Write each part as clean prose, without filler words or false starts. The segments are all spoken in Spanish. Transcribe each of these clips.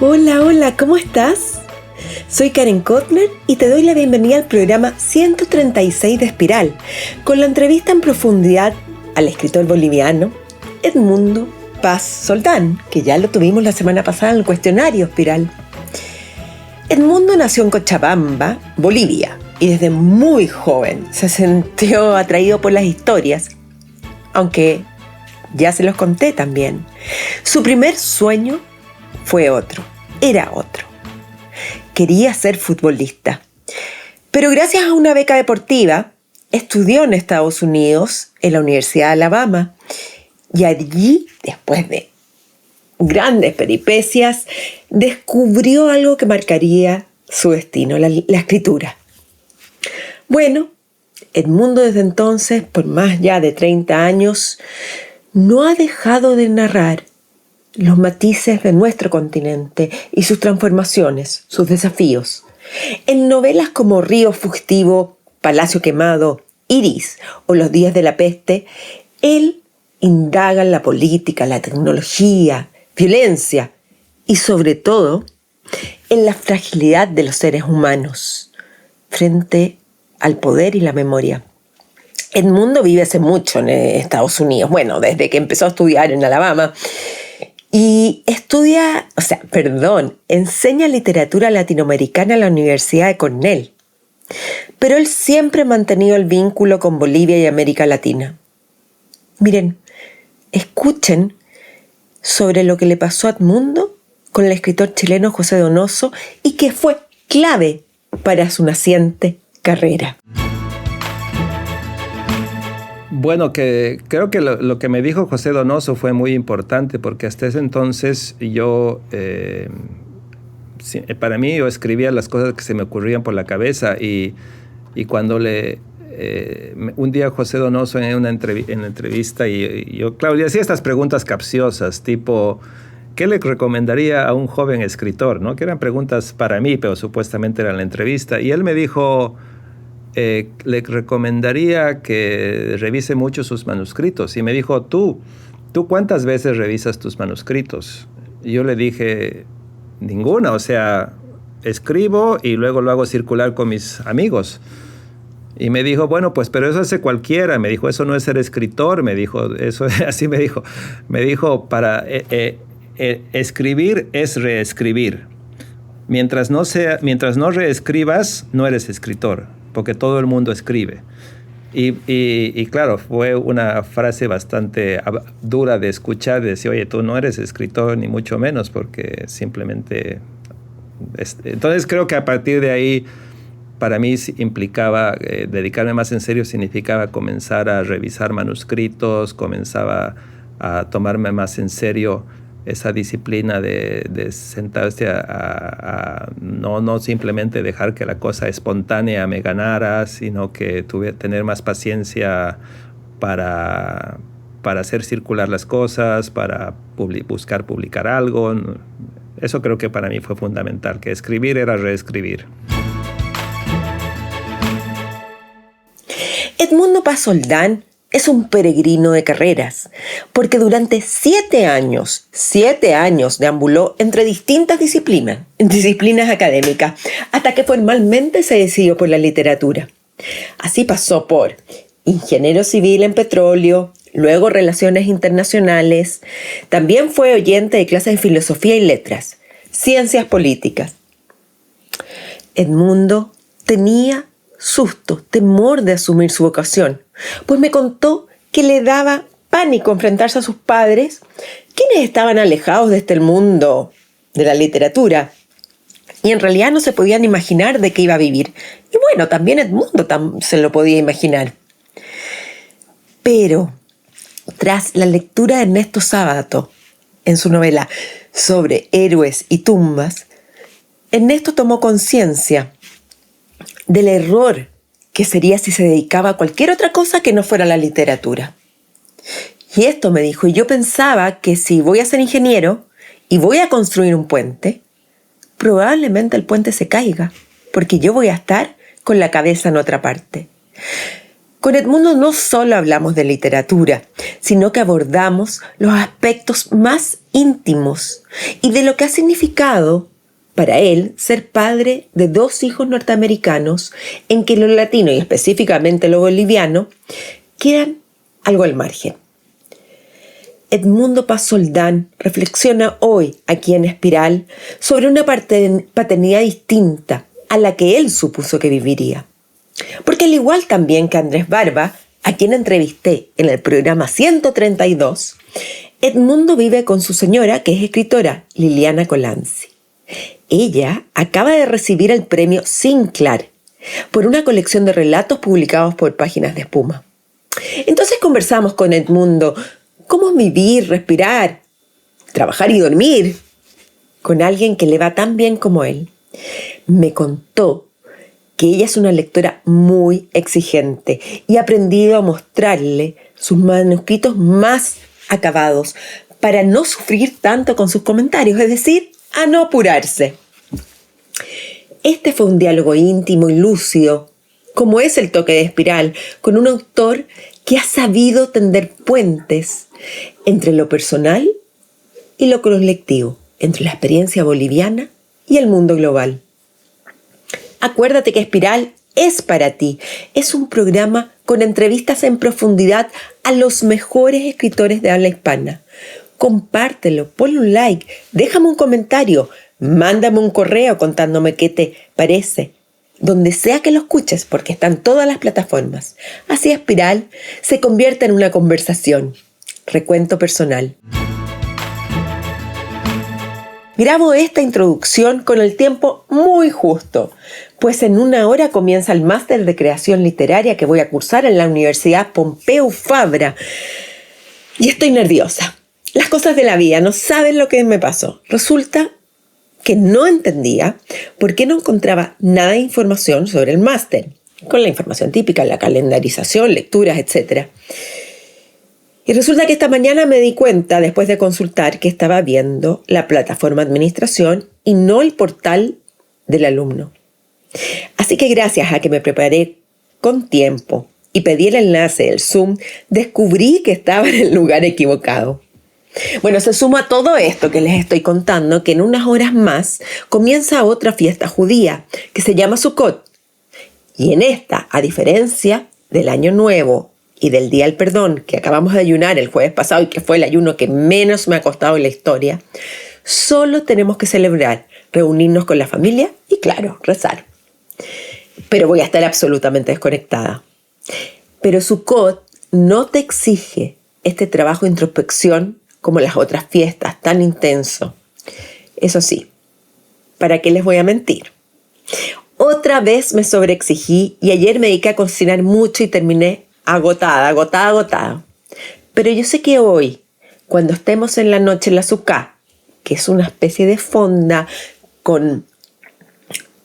Hola, hola, ¿cómo estás? Soy Karen Kotler y te doy la bienvenida al programa 136 de Espiral, con la entrevista en profundidad al escritor boliviano Edmundo Paz Soldán, que ya lo tuvimos la semana pasada en el cuestionario Espiral. Edmundo nació en Cochabamba, Bolivia, y desde muy joven se sintió atraído por las historias, aunque ya se los conté también. Su primer sueño era otro. Quería ser futbolista. Pero gracias a una beca deportiva, estudió en Estados Unidos, en la Universidad de Alabama, y allí, después de grandes peripecias, descubrió algo que marcaría su destino, la escritura. Bueno, Edmundo desde entonces, por más ya de 30 años, no ha dejado de narrar los matices de nuestro continente y sus transformaciones, sus desafíos. En novelas como Río Fugitivo, Palacio Quemado, Iris o Los Días de la Peste, él indaga en la política, la tecnología, violencia y sobre todo en la fragilidad de los seres humanos frente al poder y la memoria. Edmundo vive hace mucho en Estados Unidos, desde que empezó a estudiar en Alabama. Y enseña literatura latinoamericana en la Universidad de Cornell. Pero él siempre ha mantenido el vínculo con Bolivia y América Latina. Miren, escuchen sobre lo que le pasó a Edmundo con el escritor chileno José Donoso y que fue clave para su naciente carrera. Bueno, creo que lo que me dijo José Donoso fue muy importante porque hasta ese entonces para mí yo escribía las cosas que se me ocurrían por la cabeza y cuando un día José Donoso en la entrevista y yo, claro, le hacía estas preguntas capciosas, tipo, ¿qué le recomendaría a un joven escritor? ¿No? Que eran preguntas para mí, pero supuestamente era la entrevista. Y él me dijo, le recomendaría que revise mucho sus manuscritos. Y me dijo, ¿tú cuántas veces revisas tus manuscritos? Y yo le dije, ninguna. O sea, escribo y luego lo hago circular con mis amigos. Y me dijo, bueno, pues, pero eso hace cualquiera. Me dijo, eso no es ser escritor. Me dijo, eso así me dijo. Me dijo, para escribir es reescribir. Mientras no reescribas, no eres escritor, porque todo el mundo escribe. Y claro, fue una frase bastante dura de escuchar, de decir, oye, tú no eres escritor ni mucho menos, porque simplemente... Entonces creo que a partir de ahí, para mí implicaba, dedicarme más en serio significaba comenzar a revisar manuscritos, comenzaba a tomarme más en serio esa disciplina de sentarse a no simplemente dejar que la cosa espontánea me ganara, sino que tener más paciencia para hacer circular las cosas, para buscar publicar algo. Eso creo que para mí fue fundamental, que escribir era reescribir. Edmundo Paz Soldán es un peregrino de carreras, porque durante 7 años deambuló entre distintas disciplinas académicas, hasta que formalmente se decidió por la literatura. Así pasó por ingeniero civil en petróleo, luego relaciones internacionales, también fue oyente de clases de filosofía y letras, ciencias políticas. Edmundo tenía susto, temor de asumir su vocación, pues me contó que le daba pánico enfrentarse a sus padres, quienes estaban alejados de este mundo de la literatura y en realidad no se podían imaginar de qué iba a vivir. Y bueno, también Edmundo se lo podía imaginar. Pero tras la lectura de Ernesto Sábato en su novela sobre héroes y tumbas, Ernesto tomó conciencia del error que sería si se dedicaba a cualquier otra cosa que no fuera la literatura. Y esto me dijo, y yo pensaba que si voy a ser ingeniero y voy a construir un puente, probablemente el puente se caiga, porque yo voy a estar con la cabeza en otra parte. Con Edmundo no solo hablamos de literatura, sino que abordamos los aspectos más íntimos y de lo que ha significado para él ser padre de 2 hijos norteamericanos en que lo latino y específicamente lo boliviano quedan algo al margen. Edmundo Paz Soldán reflexiona hoy aquí en Espiral sobre una paternidad distinta a la que él supuso que viviría. Porque al igual también que Andrés Barba, a quien entrevisté en el programa 132, Edmundo vive con su señora, que es escritora, Liliana Colanzi. Ella acaba de recibir el premio Sinclair por una colección de relatos publicados por Páginas de Espuma. Entonces conversamos con Edmundo cómo es vivir, respirar, trabajar y dormir con alguien que le va tan bien como él. Me contó que ella es una lectora muy exigente y ha aprendido a mostrarle sus manuscritos más acabados para no sufrir tanto con sus comentarios, es decir, a no apurarse. Este fue un diálogo íntimo y lúcido, como es el toque de Espiral, con un autor que ha sabido tender puentes entre lo personal y lo colectivo, entre la experiencia boliviana y el mundo global. Acuérdate que Espiral es para ti. Es un programa con entrevistas en profundidad a los mejores escritores de habla hispana. Compártelo, ponle un like, déjame un comentario, mándame un correo contándome qué te parece. Donde sea que lo escuches, porque están todas las plataformas. Así Espiral se convierte en una conversación. Recuento personal. Grabo esta introducción con el tiempo muy justo, pues en 1 hora comienza el máster de creación literaria que voy a cursar en la Universidad Pompeu Fabra. Y estoy nerviosa. Las cosas de la vida, no saben lo que me pasó. Resulta que no entendía por qué no encontraba nada de información sobre el máster, con la información típica, la calendarización, lecturas, etc. Y resulta que esta mañana me di cuenta, después de consultar, que estaba viendo la plataforma administración y no el portal del alumno. Así que gracias a que me preparé con tiempo y pedí el enlace del Zoom, descubrí que estaba en el lugar equivocado. Bueno, se suma a todo esto que les estoy contando que en unas horas más comienza otra fiesta judía que se llama Sukkot. Y en esta, a diferencia del Año Nuevo y del Día del Perdón que acabamos de ayunar el jueves pasado y que fue el ayuno que menos me ha costado en la historia, solo tenemos que celebrar, reunirnos con la familia y, claro, rezar. Pero voy a estar absolutamente desconectada. Pero Sukkot no te exige este trabajo de introspección como las otras fiestas, tan intenso. Eso sí, ¿para qué les voy a mentir? Otra vez me sobreexigí y ayer me dediqué a cocinar mucho y terminé agotada. Pero yo sé que hoy, cuando estemos en la noche en la sukkah, que es una especie de fonda con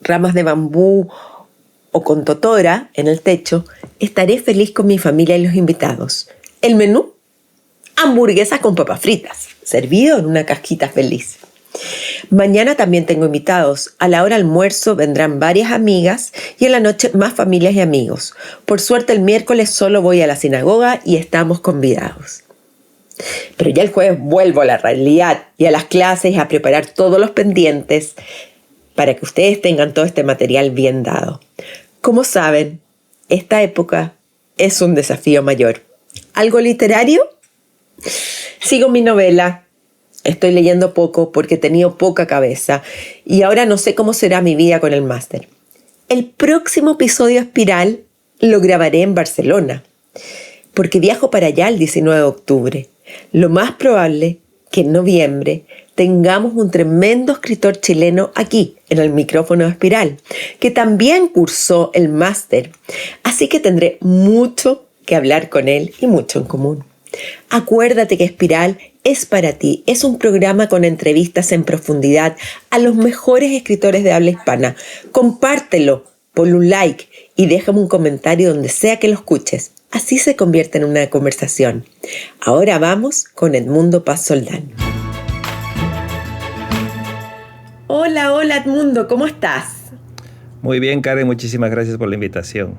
ramas de bambú o con totora en el techo, estaré feliz con mi familia y los invitados. El menú: hamburguesas con papas fritas, servido en una cajita feliz. Mañana también tengo invitados. A la hora almuerzo vendrán varias amigas y en la noche más familias y amigos. Por suerte el miércoles solo voy a la sinagoga y estamos convidados. Pero ya el jueves vuelvo a la realidad y a las clases y a preparar todos los pendientes para que ustedes tengan todo este material bien dado. Como saben, esta época es un desafío mayor. ¿Algo literario? Sigo mi novela. Estoy leyendo poco porque he tenido poca cabeza y ahora no sé cómo será mi vida con el máster. El próximo episodio Espiral lo grabaré en Barcelona porque viajo para allá el 19 de octubre. Lo más probable que en noviembre tengamos un tremendo escritor chileno aquí en el micrófono de Espiral, que también cursó el máster, así que tendré mucho que hablar con él y mucho en común. Acuérdate que Espiral es para ti, es un programa con entrevistas en profundidad a los mejores escritores de habla hispana. Compártelo, ponle un like y déjame un comentario donde sea que lo escuches. Así se convierte en una conversación. Ahora vamos con Edmundo Paz Soldán. Hola Edmundo, ¿cómo estás? Muy bien, Karen, muchísimas gracias por la invitación.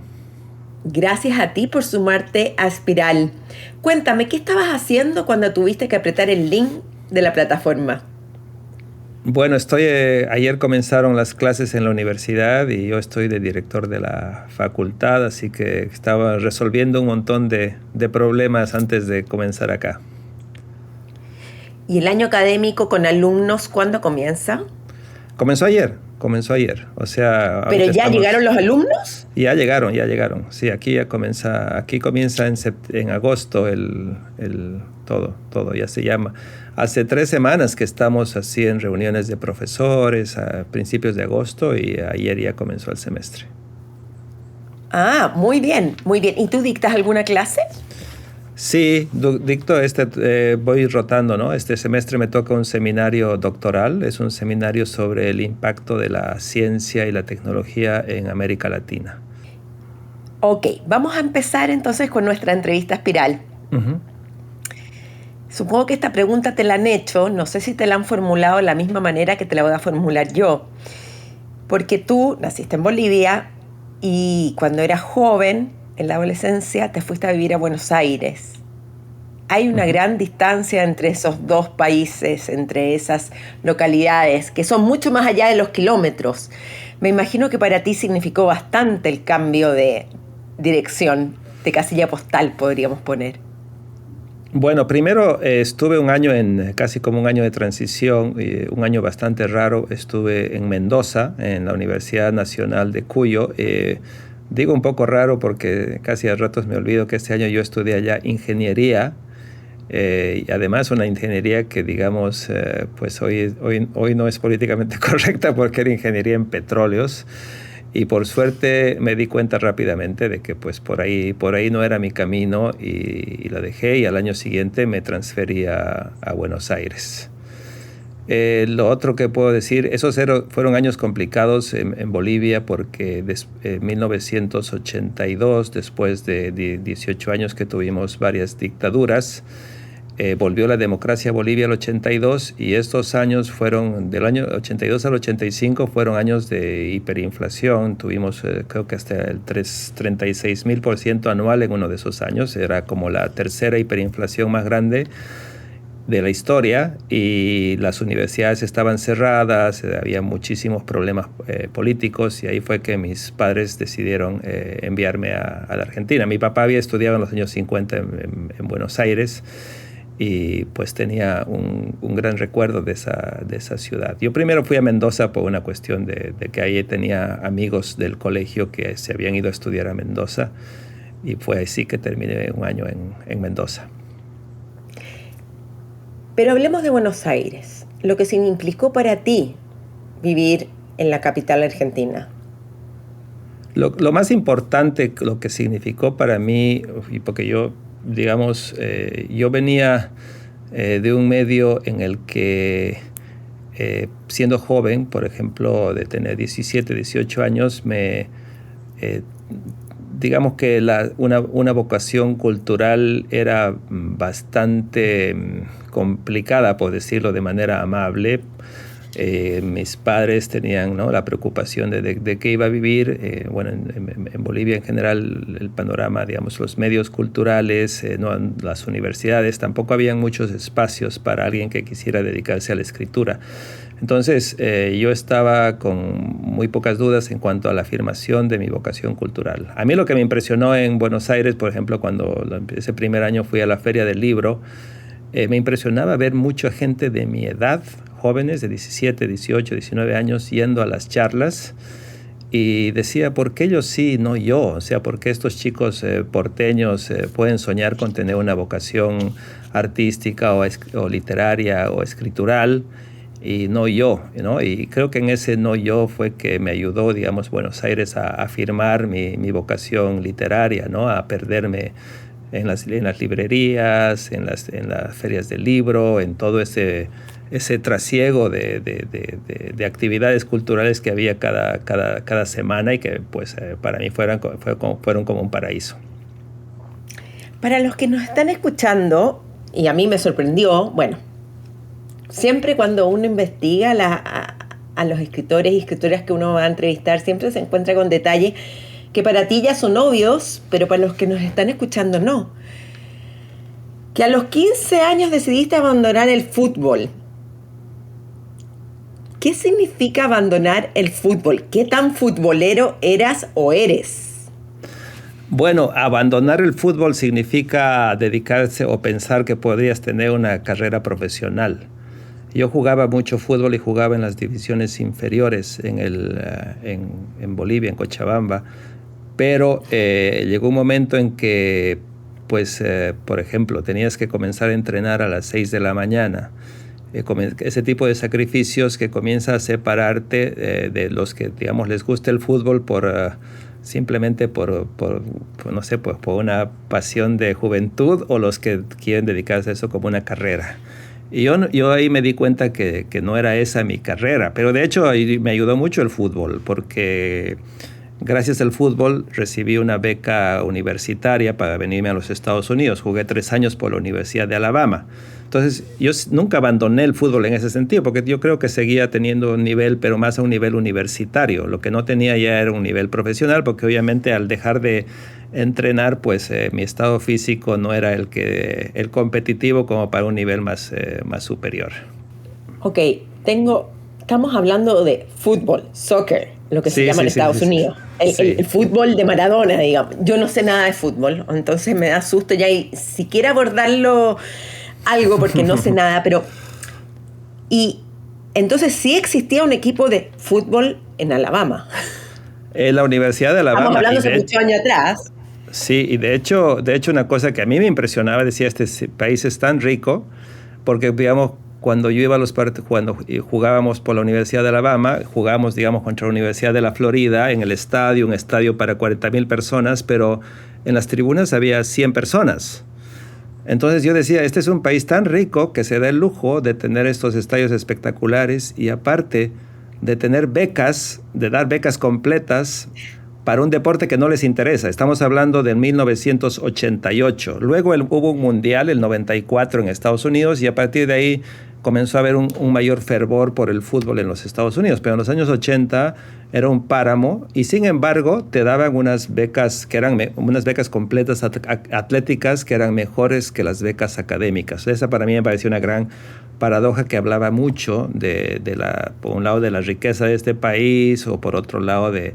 Gracias a ti por sumarte a Espiral. Cuéntame, ¿qué estabas haciendo cuando tuviste que apretar el link de la plataforma? Bueno, ayer comenzaron las clases en la universidad y yo estoy de director de la facultad, así que estaba resolviendo un montón de problemas antes de comenzar acá. ¿Y el año académico con alumnos cuándo comienza? Comenzó ayer. O sea, ¿Pero ya llegaron los alumnos? Ya llegaron. Sí, aquí comienza en agosto todo ya se llama. Hace 3 semanas que estamos así en reuniones de profesores a principios de agosto y ayer ya comenzó el semestre. Ah, muy bien. ¿Y tú dictas alguna clase? Sí, dicto voy rotando, ¿no? Este semestre me toca un seminario doctoral, es un seminario sobre el impacto de la ciencia y la tecnología en América Latina. Ok, vamos a empezar entonces con nuestra entrevista Espiral. Uh-huh. Supongo que esta pregunta te la han hecho, no sé si te la han formulado de la misma manera que te la voy a formular yo, porque tú naciste en Bolivia y cuando eras joven, en la adolescencia, te fuiste a vivir a Buenos Aires. Hay una gran distancia entre esos dos países, entre esas localidades, que son mucho más allá de los kilómetros. Me imagino que para ti significó bastante el cambio de dirección, de casilla postal, podríamos poner. Bueno, primero estuve casi como un año de transición, un año bastante raro. Estuve en Mendoza, en la Universidad Nacional de Cuyo. Digo un poco raro porque casi a ratos me olvido que este año yo estudié allá ingeniería. Y además una ingeniería que digamos, pues hoy no es políticamente correcta porque era ingeniería en petróleos. Y por suerte me di cuenta rápidamente de que pues por ahí no era mi camino y la dejé y al año siguiente me transferí a Buenos Aires. Lo otro que puedo decir, fueron años complicados en Bolivia porque en 1982, después de 18 años que tuvimos varias dictaduras, volvió la democracia a Bolivia al 82 y estos años del año 82 al 85 fueron años de hiperinflación. Tuvimos creo que hasta el 36,000% anual en uno de esos años. Era como la tercera hiperinflación más grande de la historia y las universidades estaban cerradas, había muchísimos problemas políticos y ahí fue que mis padres decidieron enviarme a la Argentina. Mi papá había estudiado en los años 50 en Buenos Aires y pues tenía un gran recuerdo de esa ciudad. Yo primero fui a Mendoza por una cuestión de que ahí tenía amigos del colegio que se habían ido a estudiar a Mendoza y fue así que terminé un año en Mendoza. Pero hablemos de Buenos Aires, lo que implicó para ti vivir en la capital argentina. Lo más importante, lo que significó para mí, y porque yo, digamos, yo venía de un medio en el que, siendo joven, por ejemplo, de tener 17, 18 años, digamos que una vocación cultural era bastante complicada, por decirlo de manera amable. Mis padres tenían, ¿no?, la preocupación de qué iba a vivir. Bueno, en Bolivia en general el panorama, digamos, los medios culturales, las universidades, tampoco habían muchos espacios para alguien que quisiera dedicarse a la escritura. Entonces yo estaba con muy pocas dudas en cuanto a la afirmación de mi vocación cultural. A mí lo que me impresionó en Buenos Aires, por ejemplo, cuando ese primer año fui a la Feria del Libro, me impresionaba ver mucha gente de mi edad, jóvenes de 17, 18, 19 años, yendo a las charlas y decía, ¿por qué ellos sí, no yo? O sea, ¿por qué estos chicos porteños pueden soñar con tener una vocación artística o literaria o escritural y no yo, ¿no? Y creo que en ese no yo fue que me ayudó, digamos, Buenos Aires a afirmar mi vocación literaria, ¿no? A perderme en las librerías, en las ferias del libro, en todo ese trasiego de actividades culturales que había cada semana y que pues para mí fueron como un paraíso. Para los que nos están escuchando, y a mí me sorprendió, bueno, siempre cuando uno investiga a los escritores y escritoras que uno va a entrevistar, siempre se encuentra con detalles que para ti ya son obvios, pero para los que nos están escuchando no. Que a los 15 años decidiste abandonar el fútbol. ¿Qué significa abandonar el fútbol? ¿Qué tan futbolero eras o eres? Bueno, abandonar el fútbol significa dedicarse o pensar que podrías tener una carrera profesional. Yo jugaba mucho fútbol y jugaba en las divisiones inferiores en Bolivia, en Cochabamba, pero llegó un momento en que, pues, por ejemplo, tenías que comenzar a entrenar a las 6 de la mañana. Ese tipo de sacrificios que comienza a separarte de los que, digamos, les gusta el fútbol simplemente por no sé, pues por una pasión de juventud, o los que quieren dedicarse a eso como una carrera. Y yo ahí me di cuenta que no era esa mi carrera, pero de hecho ahí me ayudó mucho el fútbol, porque gracias al fútbol recibí una beca universitaria para venirme a los Estados Unidos. Jugué 3 años por la Universidad de Alabama. Entonces, yo nunca abandoné el fútbol en ese sentido, porque yo creo que seguía teniendo un nivel, pero más a un nivel universitario. Lo que no tenía ya era un nivel profesional, porque obviamente al dejar de entrenar, pues mi estado físico no era el competitivo como para un nivel más superior. Ok, estamos hablando de fútbol, soccer, lo que se llama en Estados Unidos. El fútbol de Maradona, digamos. Yo no sé nada de fútbol, entonces me da susto ya y siquiera abordarlo algo porque no sé nada, pero... Y entonces sí existía un equipo de fútbol en Alabama. En la Universidad de Alabama. Estamos hablando hace muchos años atrás. Sí, y de hecho una cosa que a mí me impresionaba, decía, este país es tan rico, porque, digamos, cuando yo iba a los partidos, cuando jugábamos por la Universidad de Alabama, jugábamos, digamos, contra la Universidad de la Florida en el estadio, un estadio para 40,000 personas, pero en las tribunas había 100 personas. Entonces yo decía, este es un país tan rico que se da el lujo de tener estos estadios espectaculares y aparte de tener becas, de dar becas completas para un deporte que no les interesa. Estamos hablando de 1988. Luego hubo un mundial, el 94 en Estados Unidos, y a partir de ahí comenzó a haber un mayor fervor por el fútbol en los Estados Unidos. Pero en los años 80 era un páramo y sin embargo te daban unas becas que eran unas becas completas atléticas que eran mejores que las becas académicas. Esa para mí me pareció una gran paradoja que hablaba mucho por un lado de la riqueza de este país o por otro lado de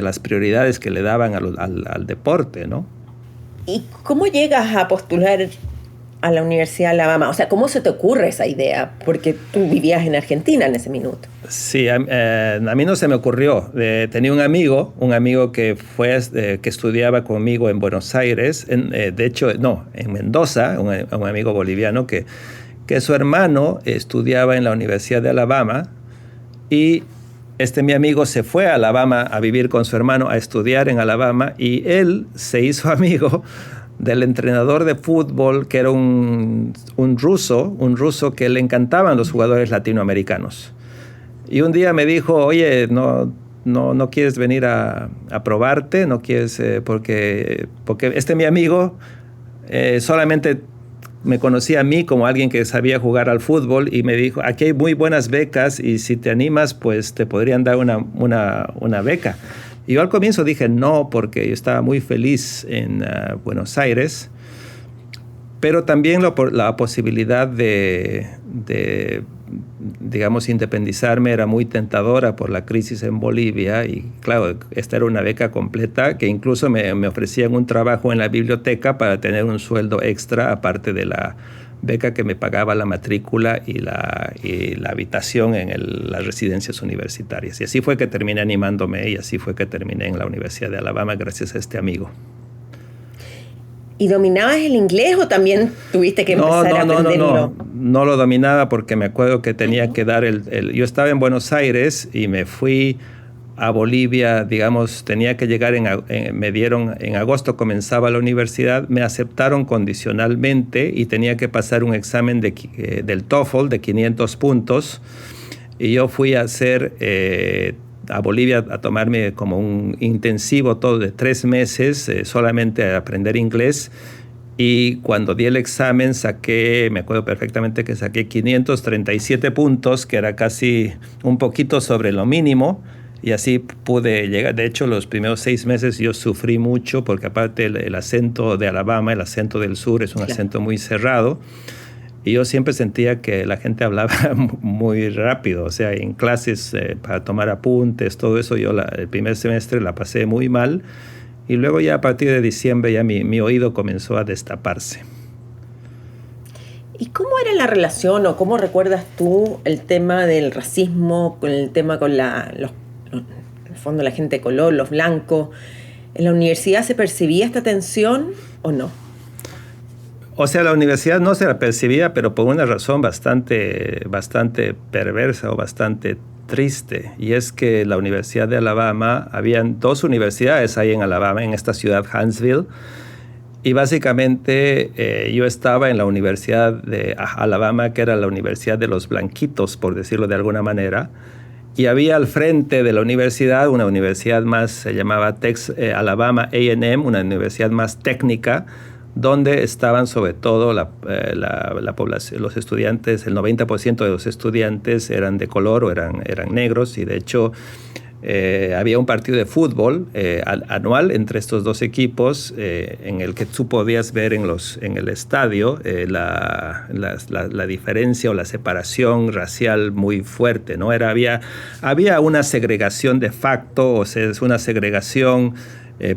las prioridades que le daban al deporte, ¿no? ¿Y cómo llegas a postular a la Universidad de Alabama? O sea, ¿cómo se te ocurre esa idea? Porque tú vivías en Argentina en ese minuto. Sí, a mí no se me ocurrió. Tenía un amigo que que estudiaba conmigo en Buenos Aires, en Mendoza, un amigo boliviano que su hermano estudiaba en la Universidad de Alabama y mi amigo se fue a Alabama a vivir con su hermano, a estudiar en Alabama, y él se hizo amigo del entrenador de fútbol, que era un ruso que le encantaban los jugadores latinoamericanos. Y un día me dijo, oye, no quieres venir a probarte, no quieres, porque mi amigo solamente me conocía a mí como alguien que sabía jugar al fútbol y me dijo, aquí hay muy buenas becas y si te animas, pues te podrían dar una beca. Y yo al comienzo dije no, porque yo estaba muy feliz en Buenos Aires, pero también la posibilidad de, digamos, independizarme era muy tentadora por la crisis en Bolivia y claro, esta era una beca completa que incluso me ofrecían un trabajo en la biblioteca para tener un sueldo extra aparte de la beca que me pagaba la matrícula y la habitación en las residencias universitarias. Y así fue que terminé animándome y así fue que terminé en la Universidad de Alabama gracias a este amigo. ¿Y dominabas el inglés o también tuviste que empezar a aprenderlo? No lo dominaba porque me acuerdo que tenía que dar yo estaba en Buenos Aires y me fui a Bolivia, digamos, tenía que llegar me dieron, en agosto comenzaba la universidad, me aceptaron condicionalmente y tenía que pasar un examen del TOEFL de 500 puntos y yo fui a hacer a Bolivia a tomarme como un intensivo todo de 3 meses, solamente a aprender inglés. Y cuando di el examen me acuerdo perfectamente que saqué 537 puntos, que era casi un poquito sobre lo mínimo. Y así pude llegar. De hecho, los primeros 6 meses yo sufrí mucho porque aparte el acento de Alabama, el acento del sur, es un acento muy cerrado. Y yo siempre sentía que la gente hablaba muy rápido. O sea, en clases para tomar apuntes, todo eso, yo el primer semestre la pasé muy mal. Y luego ya a partir de diciembre ya mi oído comenzó a destaparse. ¿Y cómo era la relación o cómo recuerdas tú el tema del racismo, con el tema con en el fondo la gente de color, los blancos? ¿En la universidad se percibía esta tensión o no? O sea, la universidad no se la percibía, pero por una razón bastante perversa o bastante triste. Y es que la Universidad de Alabama, habían 2 universidades ahí en Alabama, en esta ciudad Huntsville. Y básicamente yo estaba en la Universidad de Alabama, que era la Universidad de los Blanquitos, por decirlo de alguna manera. Y había al frente de la universidad una universidad más, se llamaba Alabama A&M, una universidad más técnica, donde estaban sobre todo la población, los estudiantes, el 90% de los estudiantes eran de color o eran negros, y de hecho había un partido de fútbol anual entre estos 2 equipos en el que tú podías ver en el estadio la diferencia o la separación racial muy fuerte, ¿no? Había una segregación de facto, o sea, es una segregación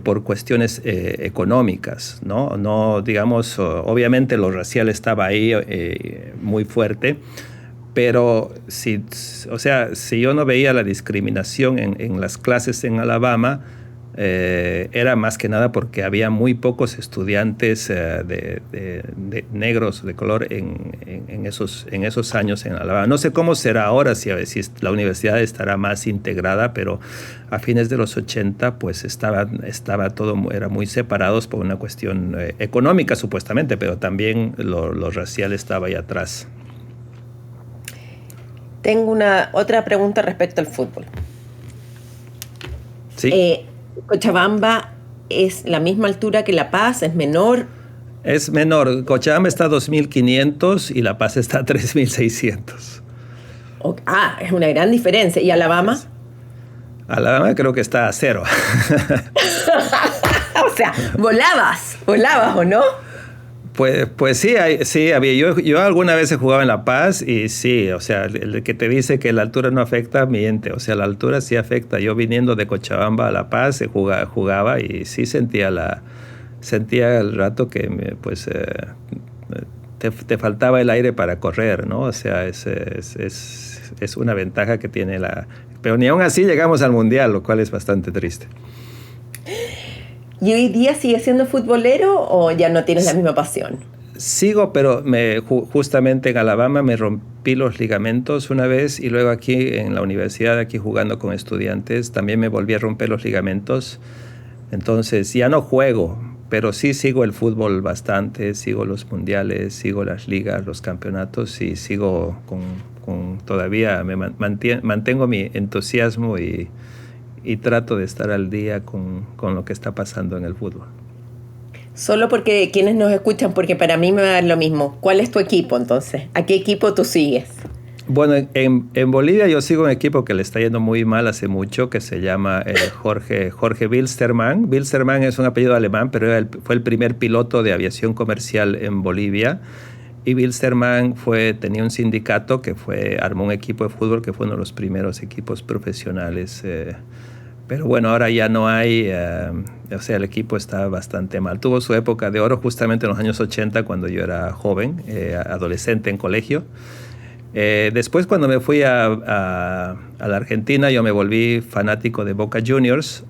por cuestiones económicas, ¿no? No, digamos, obviamente lo racial estaba ahí muy fuerte, pero si yo no veía la discriminación en las clases en Alabama, era más que nada porque había muy pocos estudiantes de negros de color en esos años en Alabama. No sé cómo será ahora, si la universidad estará más integrada, pero a fines de los 80 pues estaba todo, era muy separados por una cuestión económica supuestamente, pero también lo racial estaba ahí atrás. Tengo otra pregunta respecto al fútbol. Sí. ¿Cochabamba es la misma altura que La Paz? ¿Es menor? Es menor. Cochabamba está a 2.500 y La Paz está a 3.600. Es una gran diferencia. ¿Y Alabama? Alabama creo que está a 0. O sea, volabas ¿o no? Pues sí, había. Yo alguna vez jugaba en La Paz y sí, o sea, el que te dice que la altura no afecta, miente. O sea, la altura sí afecta. Yo viniendo de Cochabamba a La Paz jugaba y sí sentía el rato que te faltaba el aire para correr, ¿no? O sea, es una ventaja que tiene pero ni aún así llegamos al Mundial, lo cual es bastante triste. ¿Y hoy día sigues siendo futbolero o ya no tienes la misma pasión? Sigo, pero justamente en Alabama me rompí los ligamentos una vez y luego aquí en la universidad, aquí jugando con estudiantes, también me volví a romper los ligamentos. Entonces ya no juego, pero sí sigo el fútbol bastante, sigo los mundiales, sigo las ligas, los campeonatos y sigo todavía me mantengo mi entusiasmo y trato de estar al día con lo que está pasando en el fútbol. Solo porque quienes nos escuchan, porque para mí me va a dar lo mismo. ¿Cuál es tu equipo entonces? ¿A qué equipo tú sigues? Bueno, en Bolivia yo sigo un equipo que le está yendo muy mal hace mucho, que se llama Jorge Wilstermann. Wilstermann es un apellido alemán, pero fue el primer piloto de aviación comercial en Bolivia. Y Wilstermann tenía un sindicato que armó un equipo de fútbol que fue uno de los primeros equipos profesionales. Pero bueno, ahora ya no hay, o sea, el equipo está bastante mal. Tuvo su época de oro justamente en los años 80 cuando yo era joven, adolescente en colegio. Después cuando me fui a la Argentina yo me volví fanático de Boca Juniors,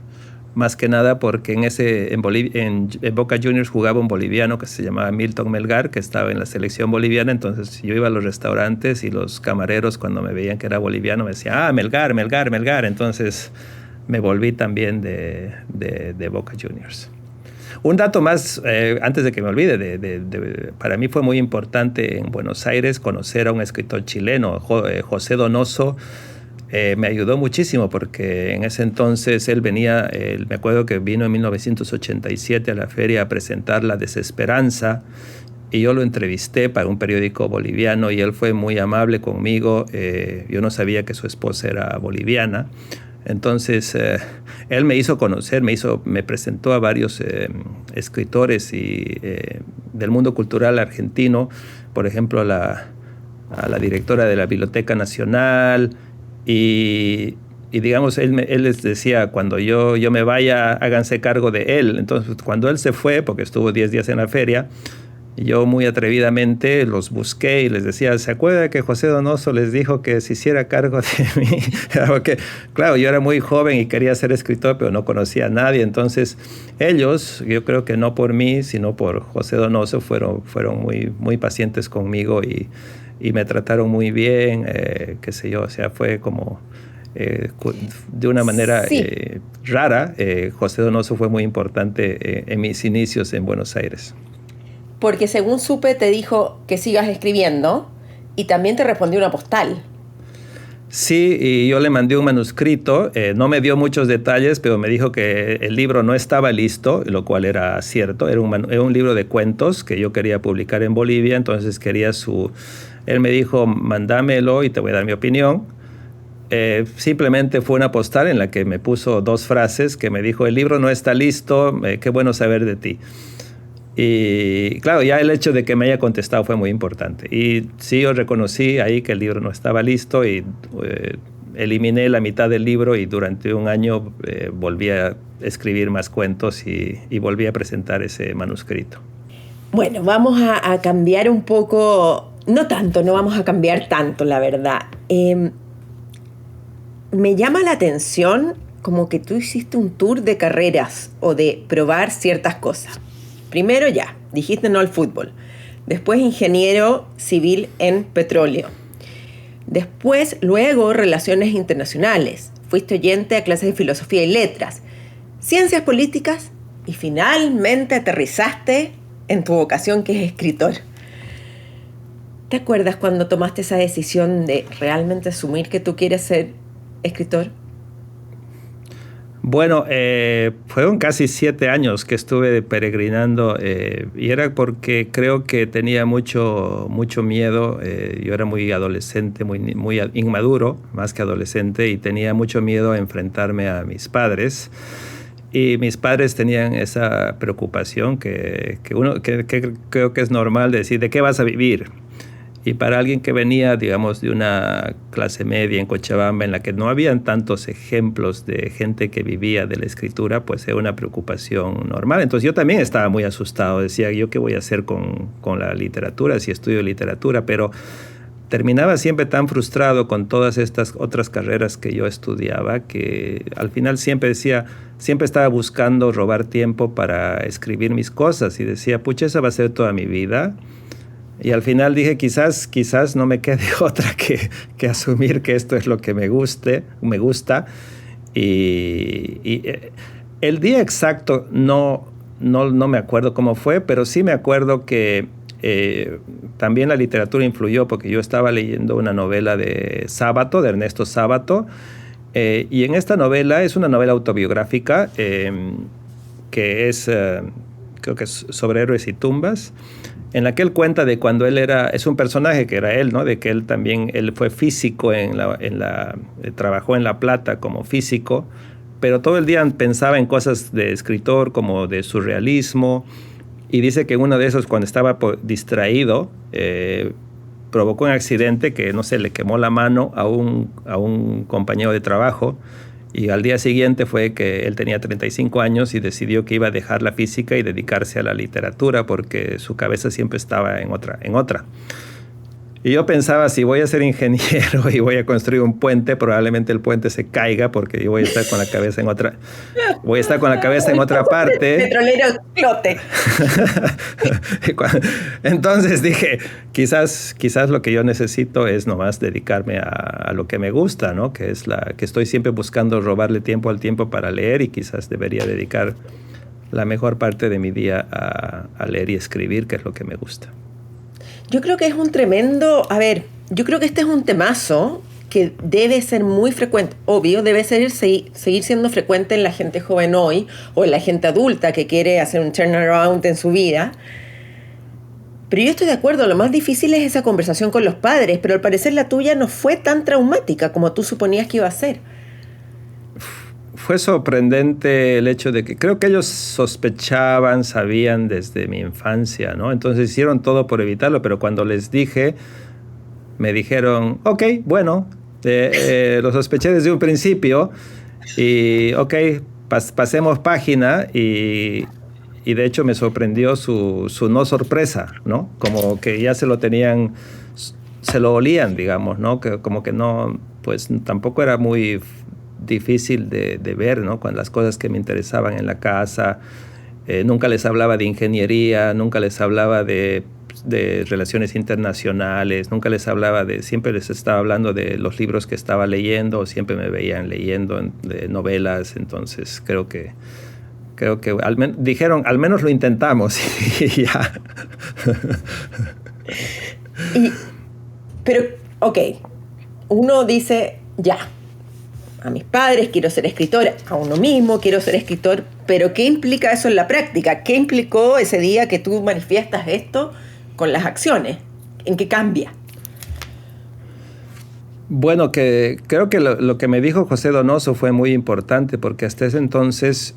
más que nada porque en Boca Juniors jugaba un boliviano que se llamaba Milton Melgar, que estaba en la selección boliviana. Entonces yo iba a los restaurantes y los camareros cuando me veían que era boliviano me decían, Melgar, Melgar, Melgar. Entonces me volví también de Boca Juniors. Un dato más, antes de que me olvide, para mí fue muy importante en Buenos Aires conocer a un escritor chileno, José Donoso. Me ayudó muchísimo porque en ese entonces él venía, me acuerdo que vino en 1987 a la feria a presentar La Desesperanza y yo lo entrevisté para un periódico boliviano y él fue muy amable conmigo. Yo no sabía que su esposa era boliviana. Entonces, él me hizo conocer, me presentó a varios escritores del mundo cultural argentino, por ejemplo, a la directora de la Biblioteca Nacional, y digamos, él les decía, cuando yo me vaya, háganse cargo de él. Entonces, cuando él se fue, porque estuvo 10 días en la feria, yo muy atrevidamente los busqué y les decía, ¿se acuerda que José Donoso les dijo que se hiciera cargo de mí? Porque, claro, yo era muy joven y quería ser escritor, pero no conocía a nadie. Entonces, ellos, yo creo que no por mí, sino por José Donoso, fueron muy, muy pacientes conmigo y me trataron muy bien, qué sé yo, o sea, fue como... de una manera Sí. rara, José Donoso fue muy importante en mis inicios en Buenos Aires. Porque según supe te dijo que sigas escribiendo y también te respondió una postal. Sí, y yo le mandé un manuscrito, no me dio muchos detalles, pero me dijo que el libro no estaba listo, lo cual era cierto, era un libro de cuentos que yo quería publicar en Bolivia, entonces él me dijo, mándamelo y te voy a dar mi opinión. Simplemente fue una postal en la que me puso 2 frases que me dijo, el libro no está listo, qué bueno saber de ti. Y claro, ya el hecho de que me haya contestado fue muy importante. Y sí, yo reconocí ahí que el libro no estaba listo y eliminé la mitad del libro y durante un año volví a escribir más cuentos y volví a presentar ese manuscrito. Bueno, vamos a cambiar un poco, no tanto, no vamos a cambiar tanto, la verdad. Me llama la atención como que tú hiciste un tour de carreras o de probar ciertas cosas. Primero ya, dijiste no al fútbol. Después ingeniero civil en petróleo. Luego relaciones internacionales. Fuiste oyente a clases de filosofía y letras. Ciencias políticas y finalmente aterrizaste en tu vocación que es escritor. ¿Te acuerdas cuando tomaste esa decisión de realmente asumir que tú quieres ser escritor? Bueno, fueron casi 7 años que estuve peregrinando y era porque creo que tenía mucho miedo. Yo era muy adolescente, muy inmaduro, más que adolescente, y tenía mucho miedo a enfrentarme a mis padres. Y mis padres tenían esa preocupación que creo que es normal de decir, ¿de qué vas a vivir? Y para alguien que venía, digamos, de una clase media en Cochabamba, en la que no habían tantos ejemplos de gente que vivía de la escritura, pues era una preocupación normal. Entonces yo también estaba muy asustado. Decía, ¿yo qué voy a hacer con la literatura si estudio literatura? Pero terminaba siempre tan frustrado con todas estas otras carreras que yo estudiaba, que al final siempre estaba buscando robar tiempo para escribir mis cosas. Y decía, pucha, esa va a ser toda mi vida. Y al final dije, quizás no me quede otra que asumir que esto es lo que me gusta. Y el día exacto no me acuerdo cómo fue, pero sí me acuerdo que también la literatura influyó, porque yo estaba leyendo una novela de Sábato, de Ernesto Sábato, y en esta novela, es una novela autobiográfica que es, creo que es sobre héroes y tumbas, en la que él cuenta de cuando es un personaje que era él, ¿no? De que él fue físico trabajó en La Plata como físico, pero todo el día pensaba en cosas de escritor, como de surrealismo, y dice que uno de esos, cuando estaba distraído, provocó un accidente que, no sé, le quemó la mano a un compañero de trabajo. Y al día siguiente fue que él tenía 35 años y decidió que iba a dejar la física y dedicarse a la literatura, porque su cabeza siempre estaba en otra. Y yo pensaba, si voy a ser ingeniero y voy a construir un puente, probablemente el puente se caiga, porque yo voy a estar con la cabeza en otra. Voy a estar con la cabeza en otra parte. Petrolero explote. Entonces dije, quizás lo que yo necesito es nomás dedicarme a lo que me gusta, ¿no? Que estoy siempre buscando robarle tiempo al tiempo para leer, y quizás debería dedicar la mejor parte de mi día a leer y escribir, que es lo que me gusta. Yo creo que es yo creo que este es un temazo que debe ser muy frecuente. Obvio, debe seguir siendo frecuente en la gente joven hoy, o en la gente adulta que quiere hacer un turnaround en su vida. Pero yo estoy de acuerdo, lo más difícil es esa conversación con los padres, pero al parecer la tuya no fue tan traumática como tú suponías que iba a ser. fue sorprendente el hecho de que creo que ellos sospechaban, sabían desde mi infancia, ¿no? Entonces hicieron todo por evitarlo, pero cuando les dije, me dijeron, ok, bueno, lo sospeché desde un principio y ok, pasemos página y de hecho me sorprendió su no sorpresa, ¿no? Como que ya se lo tenían, se lo olían, digamos, ¿no? Que como que no, pues tampoco era muy difícil de ver, ¿no? Con las cosas que me interesaban en la casa. Nunca les hablaba de ingeniería, nunca les hablaba de relaciones internacionales, nunca les hablaba siempre les estaba hablando de los libros que estaba leyendo, siempre me veían leyendo de novelas, entonces creo que dijeron, al menos lo intentamos y ya. Pero, ok, uno dice, ya, a mis padres quiero ser escritor, a uno mismo quiero ser escritor, pero ¿qué implica eso en la práctica? ¿Qué implicó ese día que tú manifiestas esto con las acciones? ¿En qué cambia? Bueno, creo que lo que me dijo José Donoso fue muy importante porque hasta ese entonces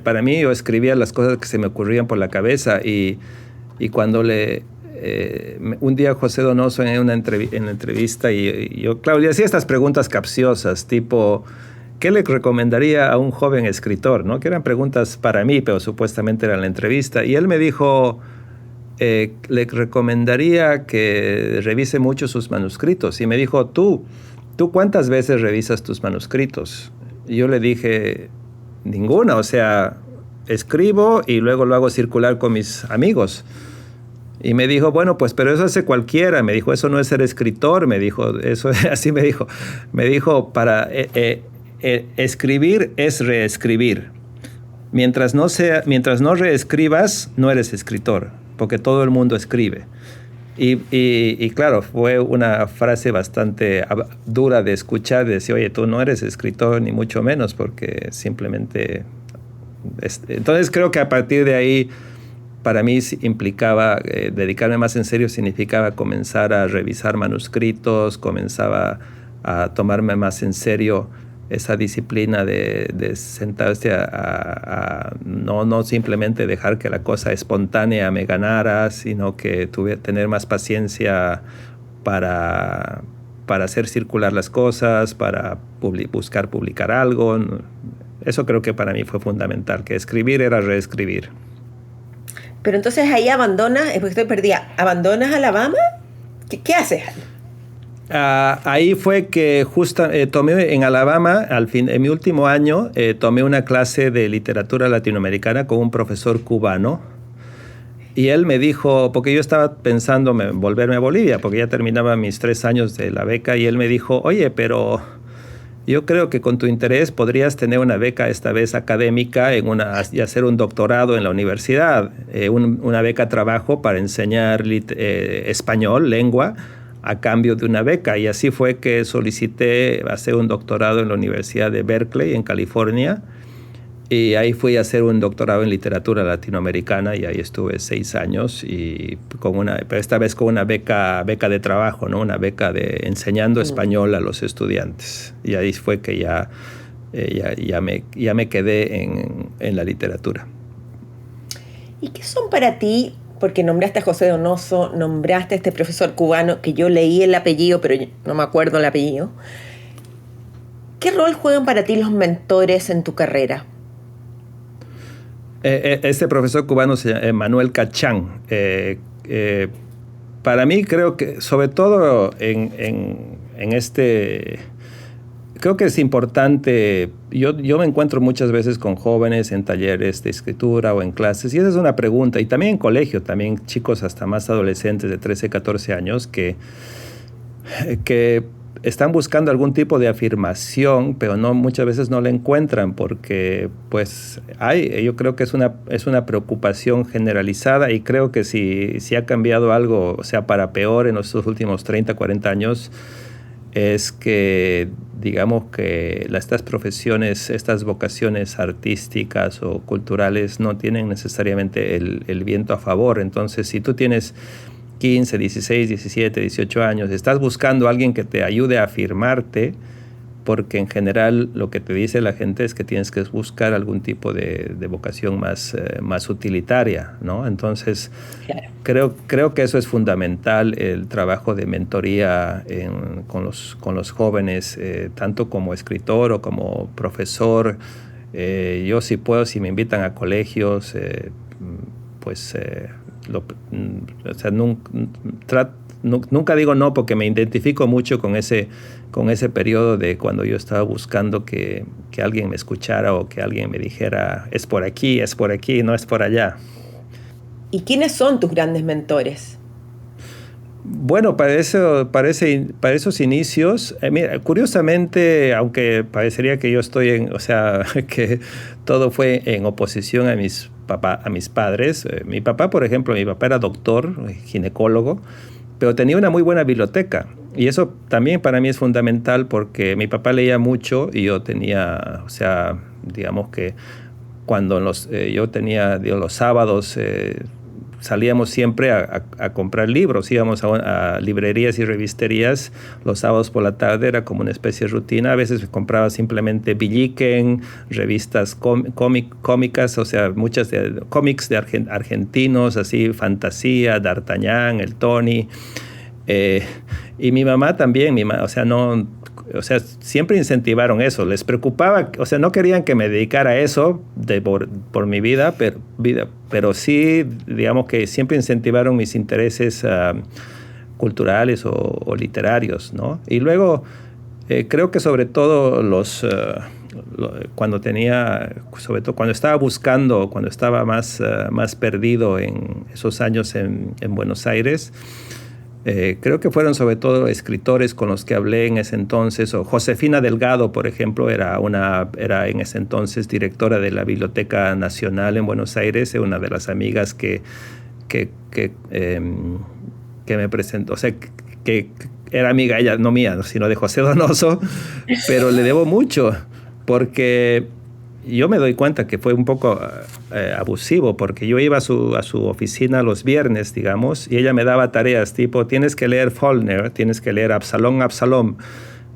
para mí yo escribía las cosas que se me ocurrían por la cabeza y cuando un día José Donoso en la entrevista y yo, claro, le hacía estas preguntas capciosas tipo, ¿qué le recomendaría a un joven escritor? ¿No? Que eran preguntas para mí, pero supuestamente eran la entrevista. Y él me dijo, le recomendaría que revise mucho sus manuscritos. Y me dijo, ¿tú cuántas veces revisas tus manuscritos? Y yo le dije, ninguna. O sea, escribo y luego lo hago circular con mis amigos. Y me dijo, bueno, pues, pero eso hace cualquiera. Me dijo, eso no es ser escritor. Me dijo, eso así me dijo. Me dijo, escribir es reescribir. Mientras no reescribas, no eres escritor, porque todo el mundo escribe. Y claro, fue una frase bastante dura de escuchar, de decir, oye, tú no eres escritor ni mucho menos, porque simplemente... Entonces creo que a partir de ahí, para mí implicaba, dedicarme más en serio significaba comenzar a revisar manuscritos, comenzaba a tomarme más en serio esa disciplina de sentarse a no simplemente dejar que la cosa espontánea me ganara, sino que tener más paciencia para hacer circular las cosas, para buscar publicar algo. Eso creo que para mí fue fundamental, que escribir era reescribir. Pero entonces ahí abandonas, porque estoy perdida, ¿abandonas Alabama? ¿Qué haces ahí? Ahí fue que justo tomé en Alabama, en mi último año, tomé una clase de literatura latinoamericana con un profesor cubano. Y él me dijo, porque yo estaba pensando en volverme a Bolivia, porque ya terminaba mis 3 años de la beca, y él me dijo, oye, pero yo creo que con tu interés podrías tener una beca, esta vez académica, y hacer un doctorado en la universidad, una beca trabajo para enseñar español, lengua, a cambio de una beca. Y así fue que solicité hacer un doctorado en la Universidad de Berkeley, en California. Y ahí fui a hacer un doctorado en literatura latinoamericana y ahí estuve 6 años, pero esta vez con una beca de trabajo, ¿no? Una beca de enseñando español a los estudiantes. Y ahí fue que ya me quedé en la literatura. ¿Y qué son para ti? Porque nombraste a José Donoso, nombraste a este profesor cubano, que yo leí el apellido, pero no me acuerdo el apellido. ¿Qué rol juegan para ti los mentores en tu carrera? Este profesor cubano se llama Manuel Cachán. Para mí creo que, sobre todo creo que es importante, yo me encuentro muchas veces con jóvenes en talleres de escritura o en clases, y esa es una pregunta, y también en colegio, también chicos hasta más adolescentes de 13, 14 años que están buscando algún tipo de afirmación, pero muchas veces no la encuentran porque pues yo creo que es una preocupación generalizada, y creo que si ha cambiado algo, o sea, para peor en estos últimos 30, 40 años, es que digamos que estas profesiones, estas vocaciones artísticas o culturales no tienen necesariamente el viento a favor. Entonces, si tú tienes 15, 16, 17, 18 años, estás buscando a alguien que te ayude a afirmarte, porque en general lo que te dice la gente es que tienes que buscar algún tipo de vocación más utilitaria, ¿no? Entonces, claro, creo que eso es fundamental, el trabajo de mentoría con los jóvenes, tanto como escritor o como profesor. Yo si puedo, si me invitan a colegios, pues o sea, nunca digo no, porque me identifico mucho con ese periodo de cuando yo estaba buscando que alguien me escuchara o que alguien me dijera, es por aquí, no es por allá. ¿Y quiénes son tus grandes mentores? Bueno, para esos inicios, mira, curiosamente, aunque parecería que yo estoy o sea, que todo fue en oposición a mis padres. Mi papá, por ejemplo, era doctor, ginecólogo, pero tenía una muy buena biblioteca. Y eso también para mí es fundamental, porque mi papá leía mucho y yo tenía, o sea, digamos que cuando yo tenía, los sábados, salíamos siempre a comprar libros, íbamos a librerías y revisterías los sábados por la tarde, era como una especie de rutina. A veces compraba simplemente Villiquen, revistas cómicas, o sea, muchas cómics de argentinos, así, Fantasía, D'Artagnan, el Tony. Y mi mamá también, o sea, siempre incentivaron eso, les preocupaba, o sea, no querían que me dedicara a eso por mi vida, pero sí, digamos que siempre incentivaron mis intereses culturales o literarios, ¿no? Y luego, creo que sobre todo sobre todo cuando estaba buscando, cuando estaba más perdido en esos años en Buenos Aires, creo que fueron sobre todo escritores con los que hablé en ese entonces, o Josefina Delgado, por ejemplo, era en ese entonces directora de la Biblioteca Nacional en Buenos Aires, una de las amigas que me presentó, o sea, que era amiga ella, no mía, sino de José Donoso, pero le debo mucho, porque yo me doy cuenta que fue un poco abusivo, porque yo iba a su oficina los viernes, digamos, y ella me daba tareas tipo, tienes que leer Faulkner, tienes que leer Absalom.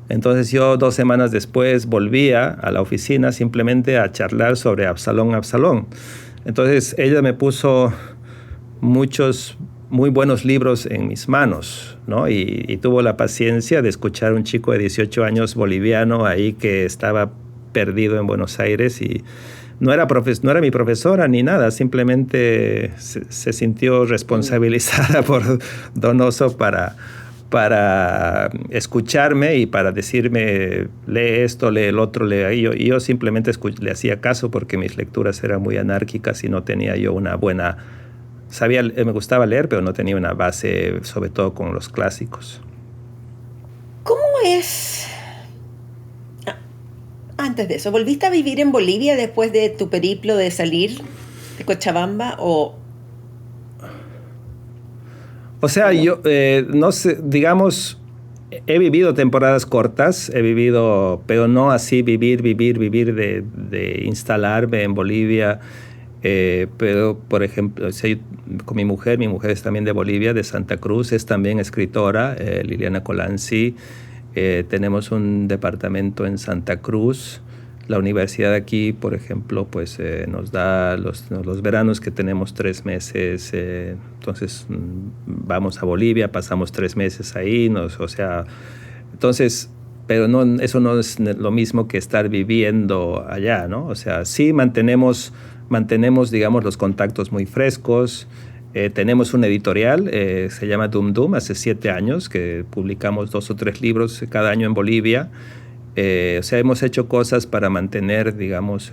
Entonces yo 2 semanas después volvía a la oficina simplemente a charlar sobre Absalom. Entonces ella me puso muchos muy buenos libros en mis manos, ¿no? Y tuvo la paciencia de escuchar a un chico de 18 años boliviano ahí que estaba perdido en Buenos Aires, y no era mi profesora ni nada, simplemente se sintió responsabilizada por Donoso para escucharme y para decirme, lee esto, lee el otro, lee ahí. Y yo simplemente le hacía caso, porque mis lecturas eran muy anárquicas y no tenía yo una buena... me gustaba leer, pero no tenía una base, sobre todo con los clásicos. ¿Cómo es? Antes de eso, ¿volviste a vivir en Bolivia después de tu periplo de salir de Cochabamba o...? O sea, yo, no sé, digamos, he vivido temporadas cortas, pero no así vivir de instalarme en Bolivia. Pero, por ejemplo, con mi mujer es también de Bolivia, de Santa Cruz, es también escritora, Liliana Colanzi. Tenemos un departamento en Santa Cruz. La universidad aquí, por ejemplo, pues nos da los veranos que tenemos 3 meses. Entonces vamos a Bolivia, pasamos 3 meses ahí. Entonces, pero no, eso no es lo mismo que estar viviendo allá, ¿no? O sea, sí mantenemos, digamos, los contactos muy frescos. Tenemos una editorial, se llama Dum Dum, hace 7 años que publicamos 2 o 3 libros cada año en Bolivia. O sea, hemos hecho cosas para mantener, digamos,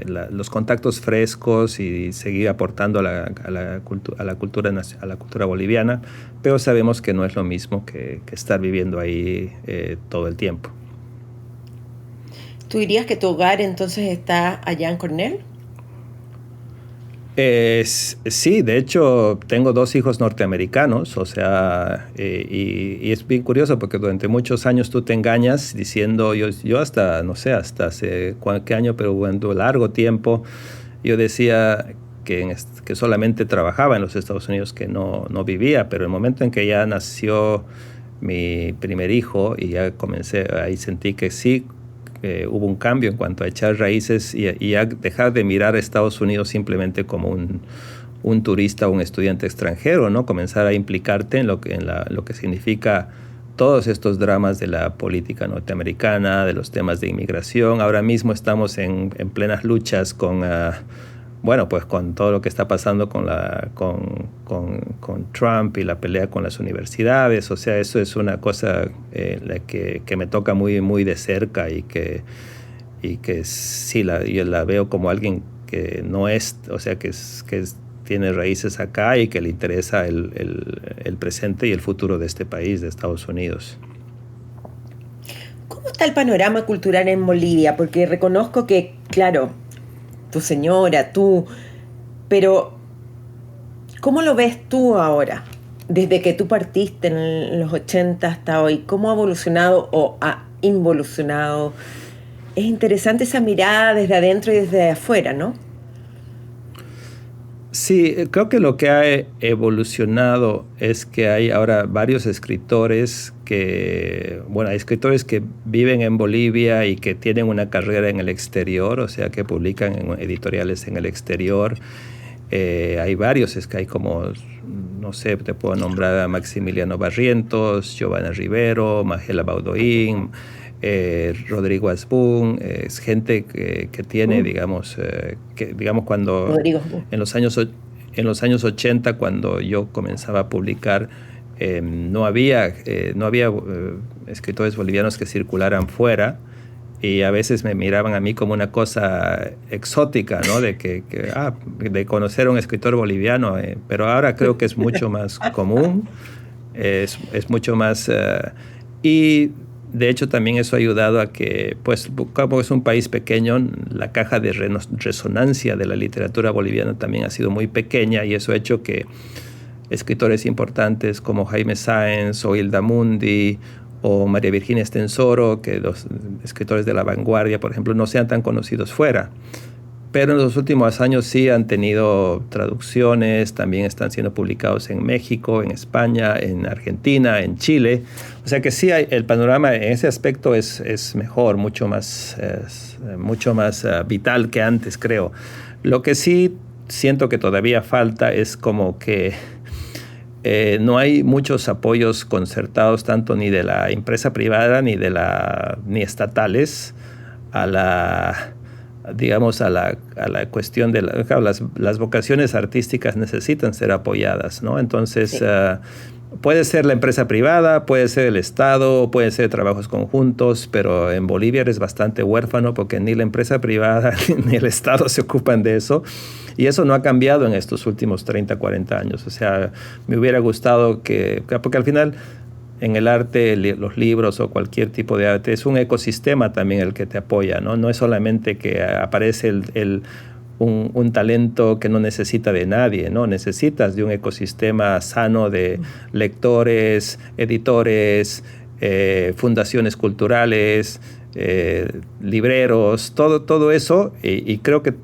los contactos frescos y seguir aportando a la cultura boliviana, pero sabemos que no es lo mismo que estar viviendo ahí todo el tiempo. ¿Tú dirías que tu hogar entonces está allá en Cornell? Sí, de hecho tengo 2 hijos norteamericanos, o sea, y es bien curioso porque durante muchos años tú te engañas diciendo, yo hasta, no sé, hasta hace qué año, pero durante largo tiempo, yo decía que solamente trabajaba en los Estados Unidos, que no vivía, pero el momento en que ya nació mi primer hijo y ya ahí sentí que sí, hubo un cambio en cuanto a echar raíces y a dejar de mirar a Estados Unidos simplemente como un turista o un estudiante extranjero, ¿no? Comenzar a implicarte en lo que significa todos estos dramas de la política norteamericana, de los temas de inmigración. Ahora mismo estamos en plenas luchas con todo lo que está pasando con Trump y la pelea con las universidades. O sea, eso es una cosa que me toca muy, muy de cerca y que sí, yo la veo como alguien que no es, o sea, que tiene raíces acá y que le interesa el presente y el futuro de este país, de Estados Unidos. ¿Cómo está el panorama cultural en Bolivia? Porque reconozco que, claro, tu señora, tú, pero ¿cómo lo ves tú ahora? Desde que tú partiste en los 80 hasta hoy, ¿cómo ha evolucionado o ha involucionado? Es interesante esa mirada desde adentro y desde afuera, ¿no? Sí, creo que lo que ha evolucionado es que hay ahora varios escritores hay escritores que viven en Bolivia y que tienen una carrera en el exterior, o sea, que publican en editoriales en el exterior. Hay varios, es que hay como, no sé, te puedo nombrar a Maximiliano Barrientos, Giovanna Rivero, Magela Baudoin, Rodrigo Asbun, es gente que tiene, digamos cuando en los años 80, cuando yo comenzaba a publicar, no había escritores bolivianos que circularan fuera, y a veces me miraban a mí como una cosa exótica, ¿no? De conocer a un escritor boliviano, pero ahora creo que es mucho más común, es mucho más... y de hecho también eso ha ayudado a que, pues, como es un país pequeño, la caja de resonancia de la literatura boliviana también ha sido muy pequeña, y eso ha hecho que escritores importantes como Jaime Sáenz o Hilda Mundi o María Virginia Estensoro, que los escritores de la vanguardia, por ejemplo, no sean tan conocidos fuera. Pero en los últimos años sí han tenido traducciones, también están siendo publicados en México, en España, en Argentina, en Chile. O sea que sí, el panorama en ese aspecto es mejor, mucho más vital que antes, creo. Lo que sí siento que todavía falta es como que no hay muchos apoyos concertados, tanto ni de la empresa privada ni estatales, a la cuestión de las vocaciones artísticas necesitan ser apoyadas, ¿no? Entonces, sí. Puede ser la empresa privada, puede ser el Estado, puede ser trabajos conjuntos, pero en Bolivia eres bastante huérfano porque ni la empresa privada ni el Estado se ocupan de eso. Y eso no ha cambiado en estos últimos 30, 40 años. O sea, me hubiera gustado porque al final en el arte, los libros o cualquier tipo de arte, es un ecosistema también el que te apoya, ¿no? No es solamente que aparece un talento que no necesita de nadie, ¿no? Necesitas de un ecosistema sano de lectores, editores, fundaciones culturales, libreros, todo eso, y creo que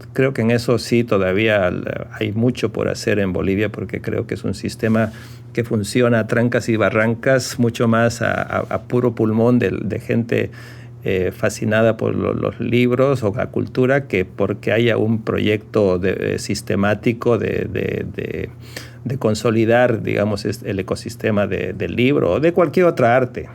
en eso sí todavía hay mucho por hacer en Bolivia, porque creo que es un sistema que funciona a trancas y barrancas, mucho más a puro pulmón de gente fascinada por los libros o la cultura, que porque haya un proyecto sistemático de consolidar, digamos, el ecosistema del libro o de cualquier otra arte.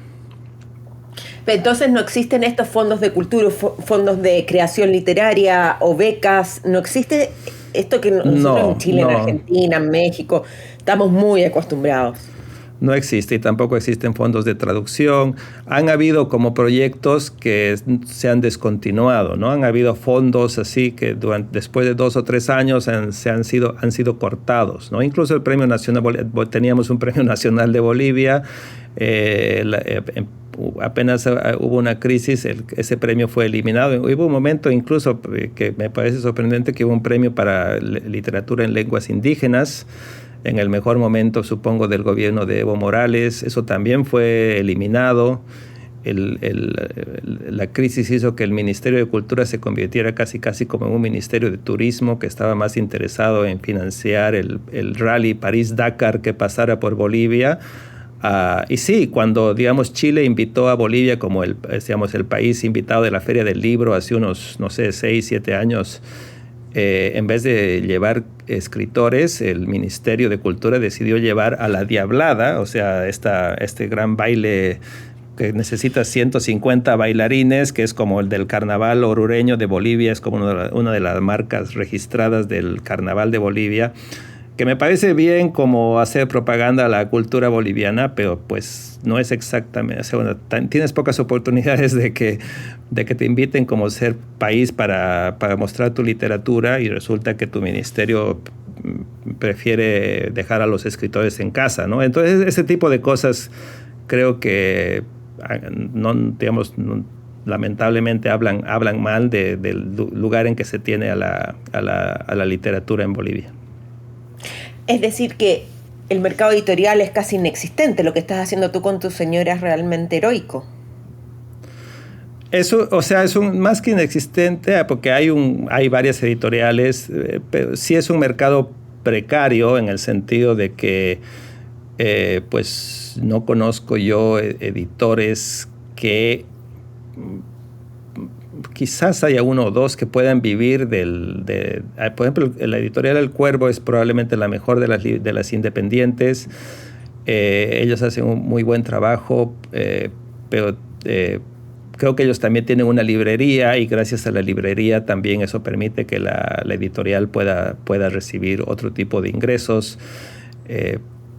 Entonces no existen estos fondos de cultura, fondos de creación literaria o becas, no existe esto que nosotros en Chile, en Argentina, en México, estamos muy acostumbrados. No existe, y tampoco existen fondos de traducción. Han habido como proyectos que se han descontinuado, ¿no? Han habido fondos así que después de 2 o 3 años han sido cortados, ¿no? Incluso el Premio Nacional, teníamos un Premio Nacional de Bolivia, apenas hubo una crisis, ese premio fue eliminado. Hubo un momento incluso que me parece sorprendente, que hubo un premio para literatura en lenguas indígenas, en el mejor momento, supongo, del gobierno de Evo Morales. Eso también fue eliminado. La crisis hizo que el Ministerio de Cultura se convirtiera casi como en un ministerio de turismo, que estaba más interesado en financiar el rally París-Dakar que pasara por Bolivia, Y sí, cuando, digamos, Chile invitó a Bolivia como digamos, el país invitado de la Feria del Libro hace unos, no sé, 6, 7 años, en vez de llevar escritores, el Ministerio de Cultura decidió llevar a La Diablada, o sea, este gran baile que necesita 150 bailarines, que es como el del Carnaval Orureño de Bolivia, es como una de las marcas registradas del Carnaval de Bolivia, que me parece bien como hacer propaganda a la cultura boliviana, pero pues no es exactamente, o sea, tienes pocas oportunidades de que te inviten como ser país para mostrar tu literatura, y resulta que tu ministerio prefiere dejar a los escritores en casa, ¿no? Entonces ese tipo de cosas creo que no, digamos, no, lamentablemente hablan mal del lugar en que se tiene a la literatura en Bolivia. Es decir, que el mercado editorial es casi inexistente. Lo que estás haciendo tú con tu señora es realmente heroico. Eso, o sea, es más que inexistente, porque hay varias editoriales, pero sí es un mercado precario en el sentido de que pues no conozco yo editores que quizás haya uno o dos que puedan vivir por ejemplo, la editorial El Cuervo es probablemente la mejor de las independientes. Ellos hacen un muy buen trabajo, pero creo que ellos también tienen una librería, y gracias a la librería también eso permite que la editorial pueda recibir otro tipo de ingresos.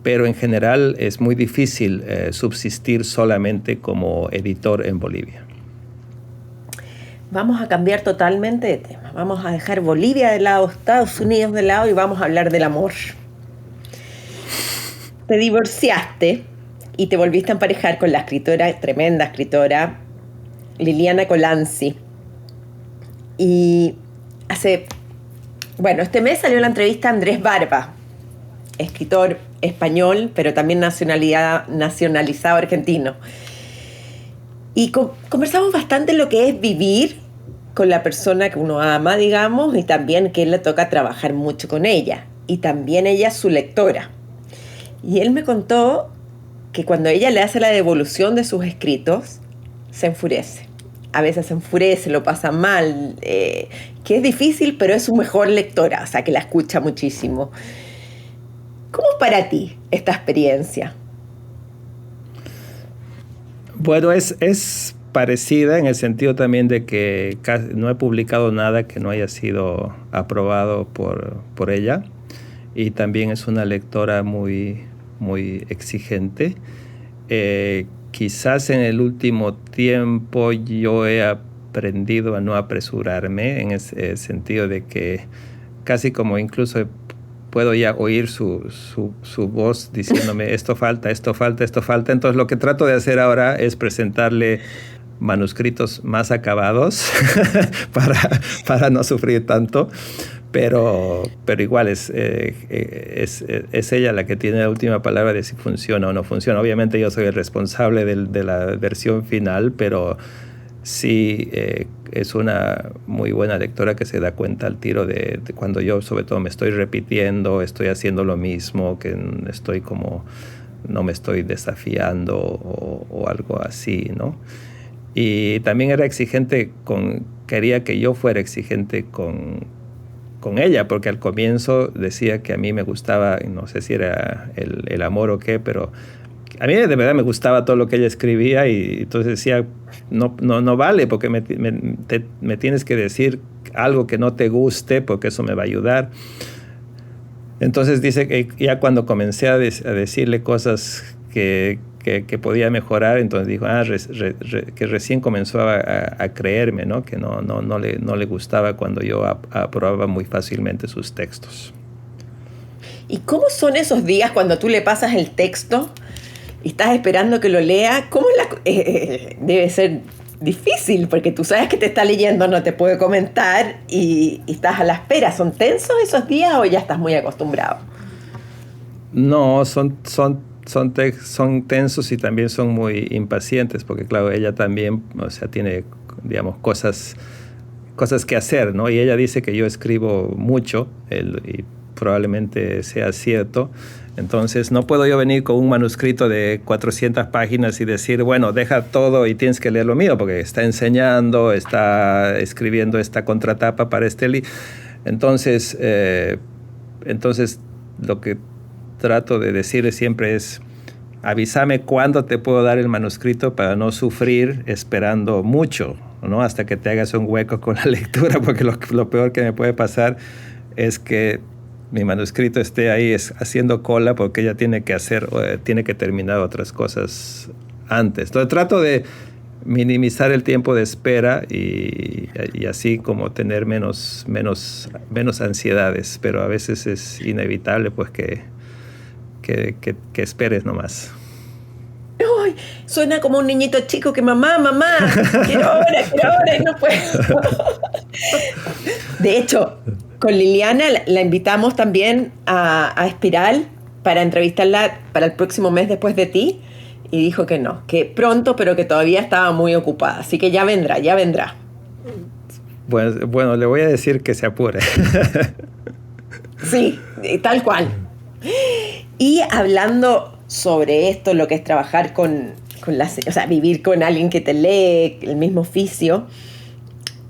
Pero en general es muy difícil subsistir solamente como editor en Bolivia. Vamos a cambiar totalmente de tema. Vamos a dejar Bolivia de lado, Estados Unidos de lado, y vamos a hablar del amor. Te divorciaste y te volviste a emparejar con la tremenda escritora, Liliana Colanzi. Y este mes salió la entrevista a Andrés Barba, escritor español, pero también nacionalizado argentino. Y conversamos bastante lo que es vivir con la persona que uno ama, digamos, y también que él le toca trabajar mucho con ella. Y también ella es su lectora. Y él me contó que cuando ella le hace la devolución de sus escritos, se enfurece. A veces se enfurece, lo pasa mal, que es difícil, pero es su mejor lectora, o sea, que la escucha muchísimo. ¿Cómo es para ti esta experiencia? Bueno, es parecida en el sentido también de que no he publicado nada que no haya sido aprobado por ella, y también es una lectora muy, muy exigente. Quizás en el último tiempo yo he aprendido a no apresurarme, en ese sentido de que casi como incluso puedo ya oír su voz diciéndome esto falta, esto falta, esto falta. Entonces lo que trato de hacer ahora es presentarle manuscritos más acabados para no sufrir tanto. Pero igual es ella la que tiene la última palabra de si funciona o no funciona. Obviamente yo soy el responsable de la versión final, pero sí es una muy buena lectora que se da cuenta al tiro de cuando yo sobre todo me estoy repitiendo, estoy haciendo lo mismo, que estoy como no me estoy desafiando o algo así, ¿no? Y también era exigente quería que yo fuera exigente con ella, porque al comienzo decía que a mí me gustaba, no sé si era el amor o qué, pero a mí de verdad me gustaba todo lo que ella escribía, y entonces decía, no vale, porque me tienes que decir algo que no te guste, porque eso me va a ayudar. Entonces dice que ya cuando comencé a decirle cosas que podía mejorar, entonces dijo que recién comenzó a creerme, ¿no? Que no le gustaba cuando yo aprobaba muy fácilmente sus textos. ¿Y cómo son esos días cuando tú le pasas el texto y estás esperando que lo lea? ¿Cómo debe ser difícil, porque tú sabes que te está leyendo, no te puede comentar y estás a la espera? ¿Son tensos esos días o ya estás muy acostumbrado? No, son tensos, y también son muy impacientes, porque claro, ella también, o sea, tiene, digamos, cosas que hacer, ¿no? Y ella dice que yo escribo mucho, y probablemente sea cierto. Entonces no puedo yo venir con un manuscrito de 400 páginas y decir, bueno, deja todo y tienes que leer lo mío, porque está enseñando, está escribiendo esta contratapa para este libro. Entonces lo que trato de decir siempre es, avísame cuándo te puedo dar el manuscrito para no sufrir esperando mucho, ¿no? Hasta que te hagas un hueco con la lectura, porque lo peor que me puede pasar es que mi manuscrito esté ahí haciendo cola porque ella tiene que terminar otras cosas antes. Entonces trato de minimizar el tiempo de espera y así como tener menos ansiedades, pero a veces es inevitable pues que esperes nomás. Uy, suena como un niñito chico que mamá, quiero ahora y no puedo. De hecho, con Liliana la invitamos también a Espiral para entrevistarla para el próximo mes después de ti, y dijo que no, que pronto, pero que todavía estaba muy ocupada, así que ya vendrá. Bueno, le voy a decir que se apure. Sí, tal cual. Y hablando sobre esto, lo que es trabajar o sea, vivir con alguien que te lee el mismo oficio,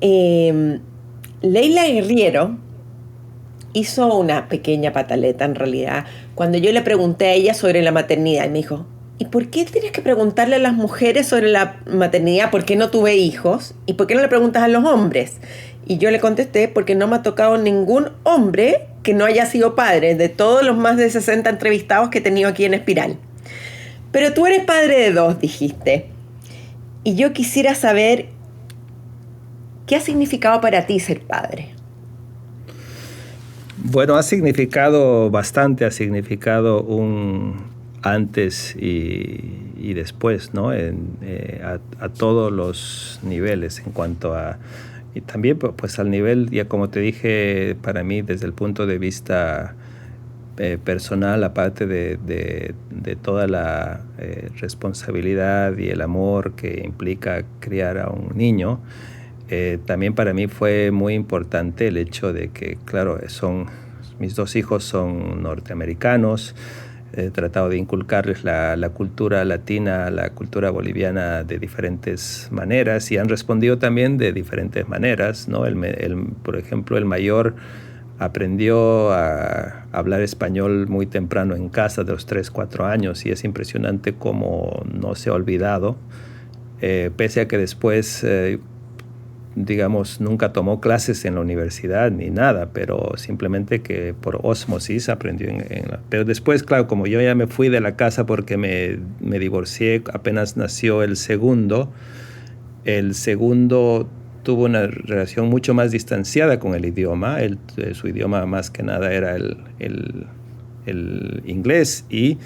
Leila Guerriero hizo una pequeña pataleta en realidad cuando yo le pregunté a ella sobre la maternidad, y me dijo, ¿y por qué tienes que preguntarle a las mujeres sobre la maternidad? ¿Por qué no tuve hijos? ¿Y por qué no le preguntas a los hombres? Y yo le contesté, porque no me ha tocado ningún hombre que no haya sido padre, de todos los más de 60 entrevistados que he tenido aquí en Espiral. Pero tú eres padre de 2, dijiste. Y yo quisiera saber, ¿qué ha significado para ti ser padre? Bueno, ha significado bastante, ha significado un antes y después, ¿no? A todos los niveles en cuanto a... Y también pues al nivel, ya como te dije, para mí desde el punto de vista personal, aparte de toda la responsabilidad y el amor que implica criar a un niño, también para mí fue muy importante el hecho de que, claro, mis 2 hijos son norteamericanos. He tratado de inculcarles la cultura latina, la cultura boliviana de diferentes maneras, y han respondido también de diferentes maneras, ¿no? Por ejemplo, el mayor aprendió a hablar español muy temprano en casa, de los 3, 4 años, y es impresionante cómo no se ha olvidado, pese a que después... digamos, nunca tomó clases en la universidad ni nada, pero simplemente que por ósmosis aprendió. Pero después, claro, como yo ya me fui de la casa porque me divorcié, apenas nació el segundo tuvo una relación mucho más distanciada con el idioma. Su idioma más que nada era el inglés, y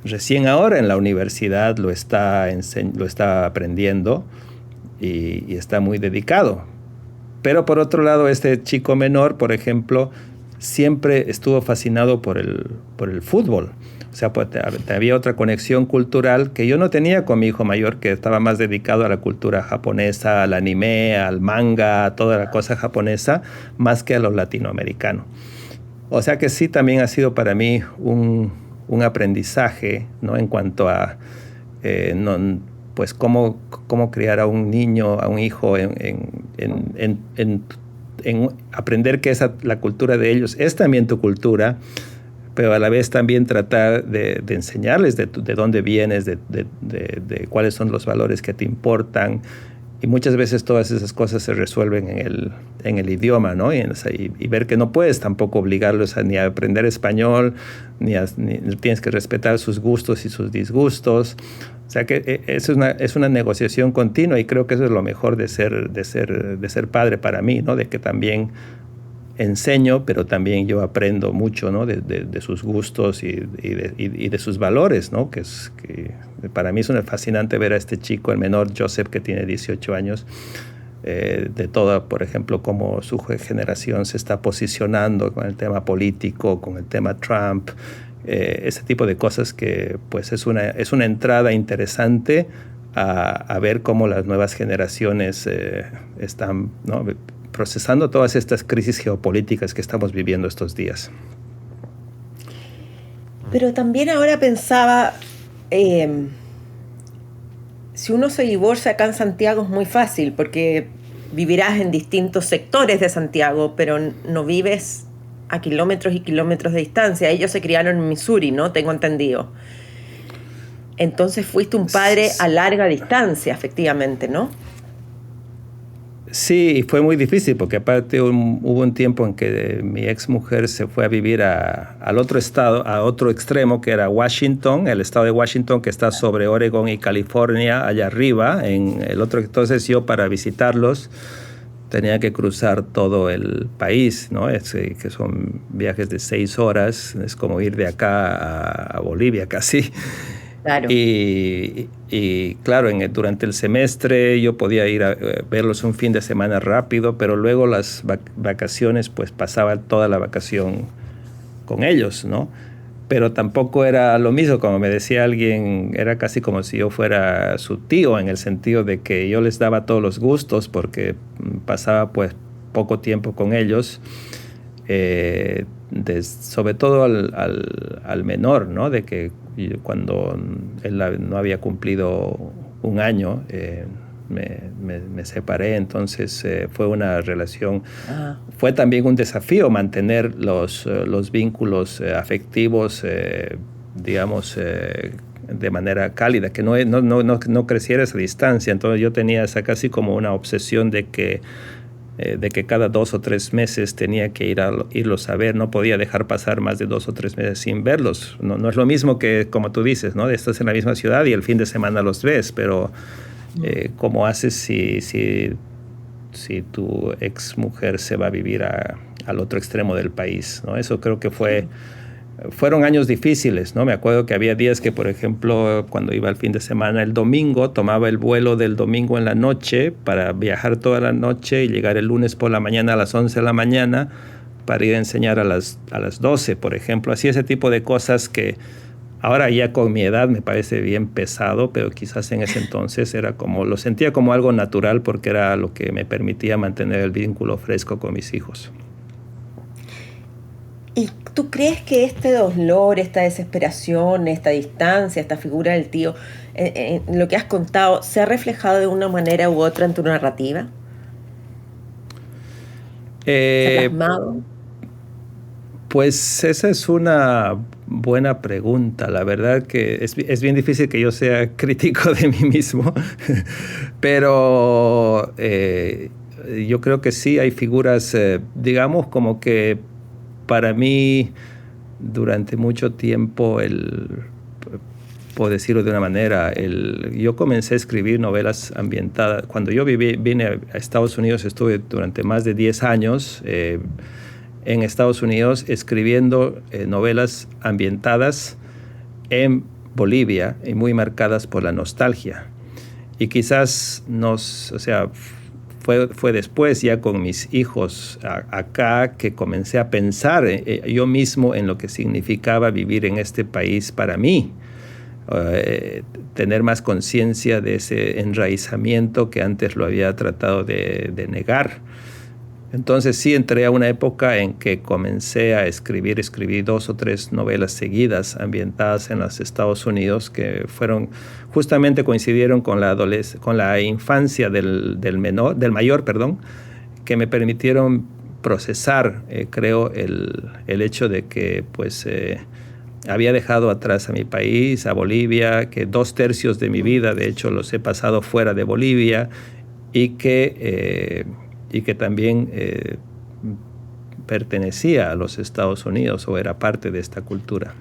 recién ahora en la universidad lo está aprendiendo. Y está muy dedicado. Pero por otro lado, este chico menor, por ejemplo, siempre estuvo fascinado por el fútbol. O sea, pues, había otra conexión cultural que yo no tenía con mi hijo mayor, que estaba más dedicado a la cultura japonesa, al anime, al manga, a toda la cosa japonesa, más que a lo latinoamericano. O sea que sí, también ha sido para mí un aprendizaje, ¿no? En cuanto a... pues cómo criar a un niño, a un hijo, en aprender que la cultura de ellos es también tu cultura, pero a la vez también tratar de enseñarles de dónde vienes, de cuáles son los valores que te importan. Y muchas veces todas esas cosas se resuelven en el idioma, ¿no? Y ver que no puedes tampoco obligarlos ni a aprender español, ni tienes que respetar sus gustos y sus disgustos. O sea que es una negociación continua, y creo que eso es lo mejor de ser padre para mí, ¿no? De que también enseño, pero también yo aprendo mucho, ¿no? de sus gustos y de sus valores, ¿no? Que para mí es fascinante ver a este chico, el menor, Joseph, que tiene 18 años, de todo, por ejemplo, cómo su generación se está posicionando con el tema político, con el tema Trump, ese tipo de cosas que pues es una entrada interesante a ver cómo las nuevas generaciones están, ¿no? procesando todas estas crisis geopolíticas que estamos viviendo estos días. Pero también ahora pensaba, si uno se divorcia acá en Santiago es muy fácil, porque vivirás en distintos sectores de Santiago, pero no vives a kilómetros y kilómetros de distancia. Ellos se criaron en Missouri, ¿no? Tengo entendido. Entonces fuiste un padre a larga distancia, efectivamente, ¿no? Sí, y fue muy difícil porque aparte hubo un tiempo en que mi ex mujer se fue a vivir al otro estado, a otro extremo, que era Washington, el estado de Washington, que está sobre Oregon y California, allá arriba, en el otro. Entonces yo, para visitarlos, tenía que cruzar todo el país, ¿no? Que son viajes de 6 horas, es como ir de acá a Bolivia casi. Claro. Y claro, durante el semestre yo podía ir a verlos un fin de semana rápido, pero luego las vacaciones, pues pasaba toda la vacación con ellos, ¿no? Pero tampoco era lo mismo, como me decía alguien, era casi como si yo fuera su tío, en el sentido de que yo les daba todos los gustos porque pasaba pues poco tiempo con ellos. Sobre todo al menor, ¿no? De que cuando él no había cumplido un año, me separé. Entonces fue una relación, fue también un desafío mantener los vínculos afectivos, digamos, de manera cálida, que no creciera esa distancia. Entonces yo tenía esa casi como una obsesión de que cada 2 o 3 meses tenía que irlos a ver, no podía dejar pasar más de 2 o 3 meses sin verlos. No es lo mismo que, como tú dices, ¿no? Estás en la misma ciudad y el fin de semana los ves, pero ¿cómo haces si tu ex mujer se va a vivir al otro extremo del país, ¿no? Eso creo que fueron años difíciles, ¿no? Me acuerdo que había días que, por ejemplo, cuando iba el fin de semana, el domingo, tomaba el vuelo del domingo en la noche para viajar toda la noche y llegar el lunes por la mañana a las 11 de la mañana para ir a enseñar a las 12, por ejemplo. Así, ese tipo de cosas que ahora ya con mi edad me parece bien pesado, pero quizás en ese entonces lo sentía como algo natural porque era lo que me permitía mantener el vínculo fresco con mis hijos. ¿Y tú crees que este dolor, esta desesperación, esta distancia, esta figura del tío, lo que has contado, se ha reflejado de una manera u otra en tu narrativa? ¿Se ha plasmado? Pues esa es una buena pregunta. La verdad que es bien difícil que yo sea crítico de mí mismo, pero yo creo que sí hay figuras, digamos, como que para mí durante mucho tiempo, por decirlo de una manera, yo comencé a escribir novelas ambientadas. Cuando yo vine a Estados Unidos, estuve durante más de 10 años en Estados Unidos escribiendo novelas ambientadas en Bolivia y muy marcadas por la nostalgia. Y quizás fue después, ya con mis hijos acá, que comencé a pensar yo mismo en lo que significaba vivir en este país para mí. Tener más conciencia de ese enraizamiento que antes lo había tratado de negar. Entonces sí entré a una época en que comencé a escribí 2 o 3 novelas seguidas ambientadas en los Estados Unidos que justamente coincidieron con la infancia del mayor, que me permitieron procesar, creo, el hecho de que pues había dejado atrás a mi país, a Bolivia, que 2/3 de mi vida, de hecho, los he pasado fuera de Bolivia y que también pertenecía a los Estados Unidos o era parte de esta cultura.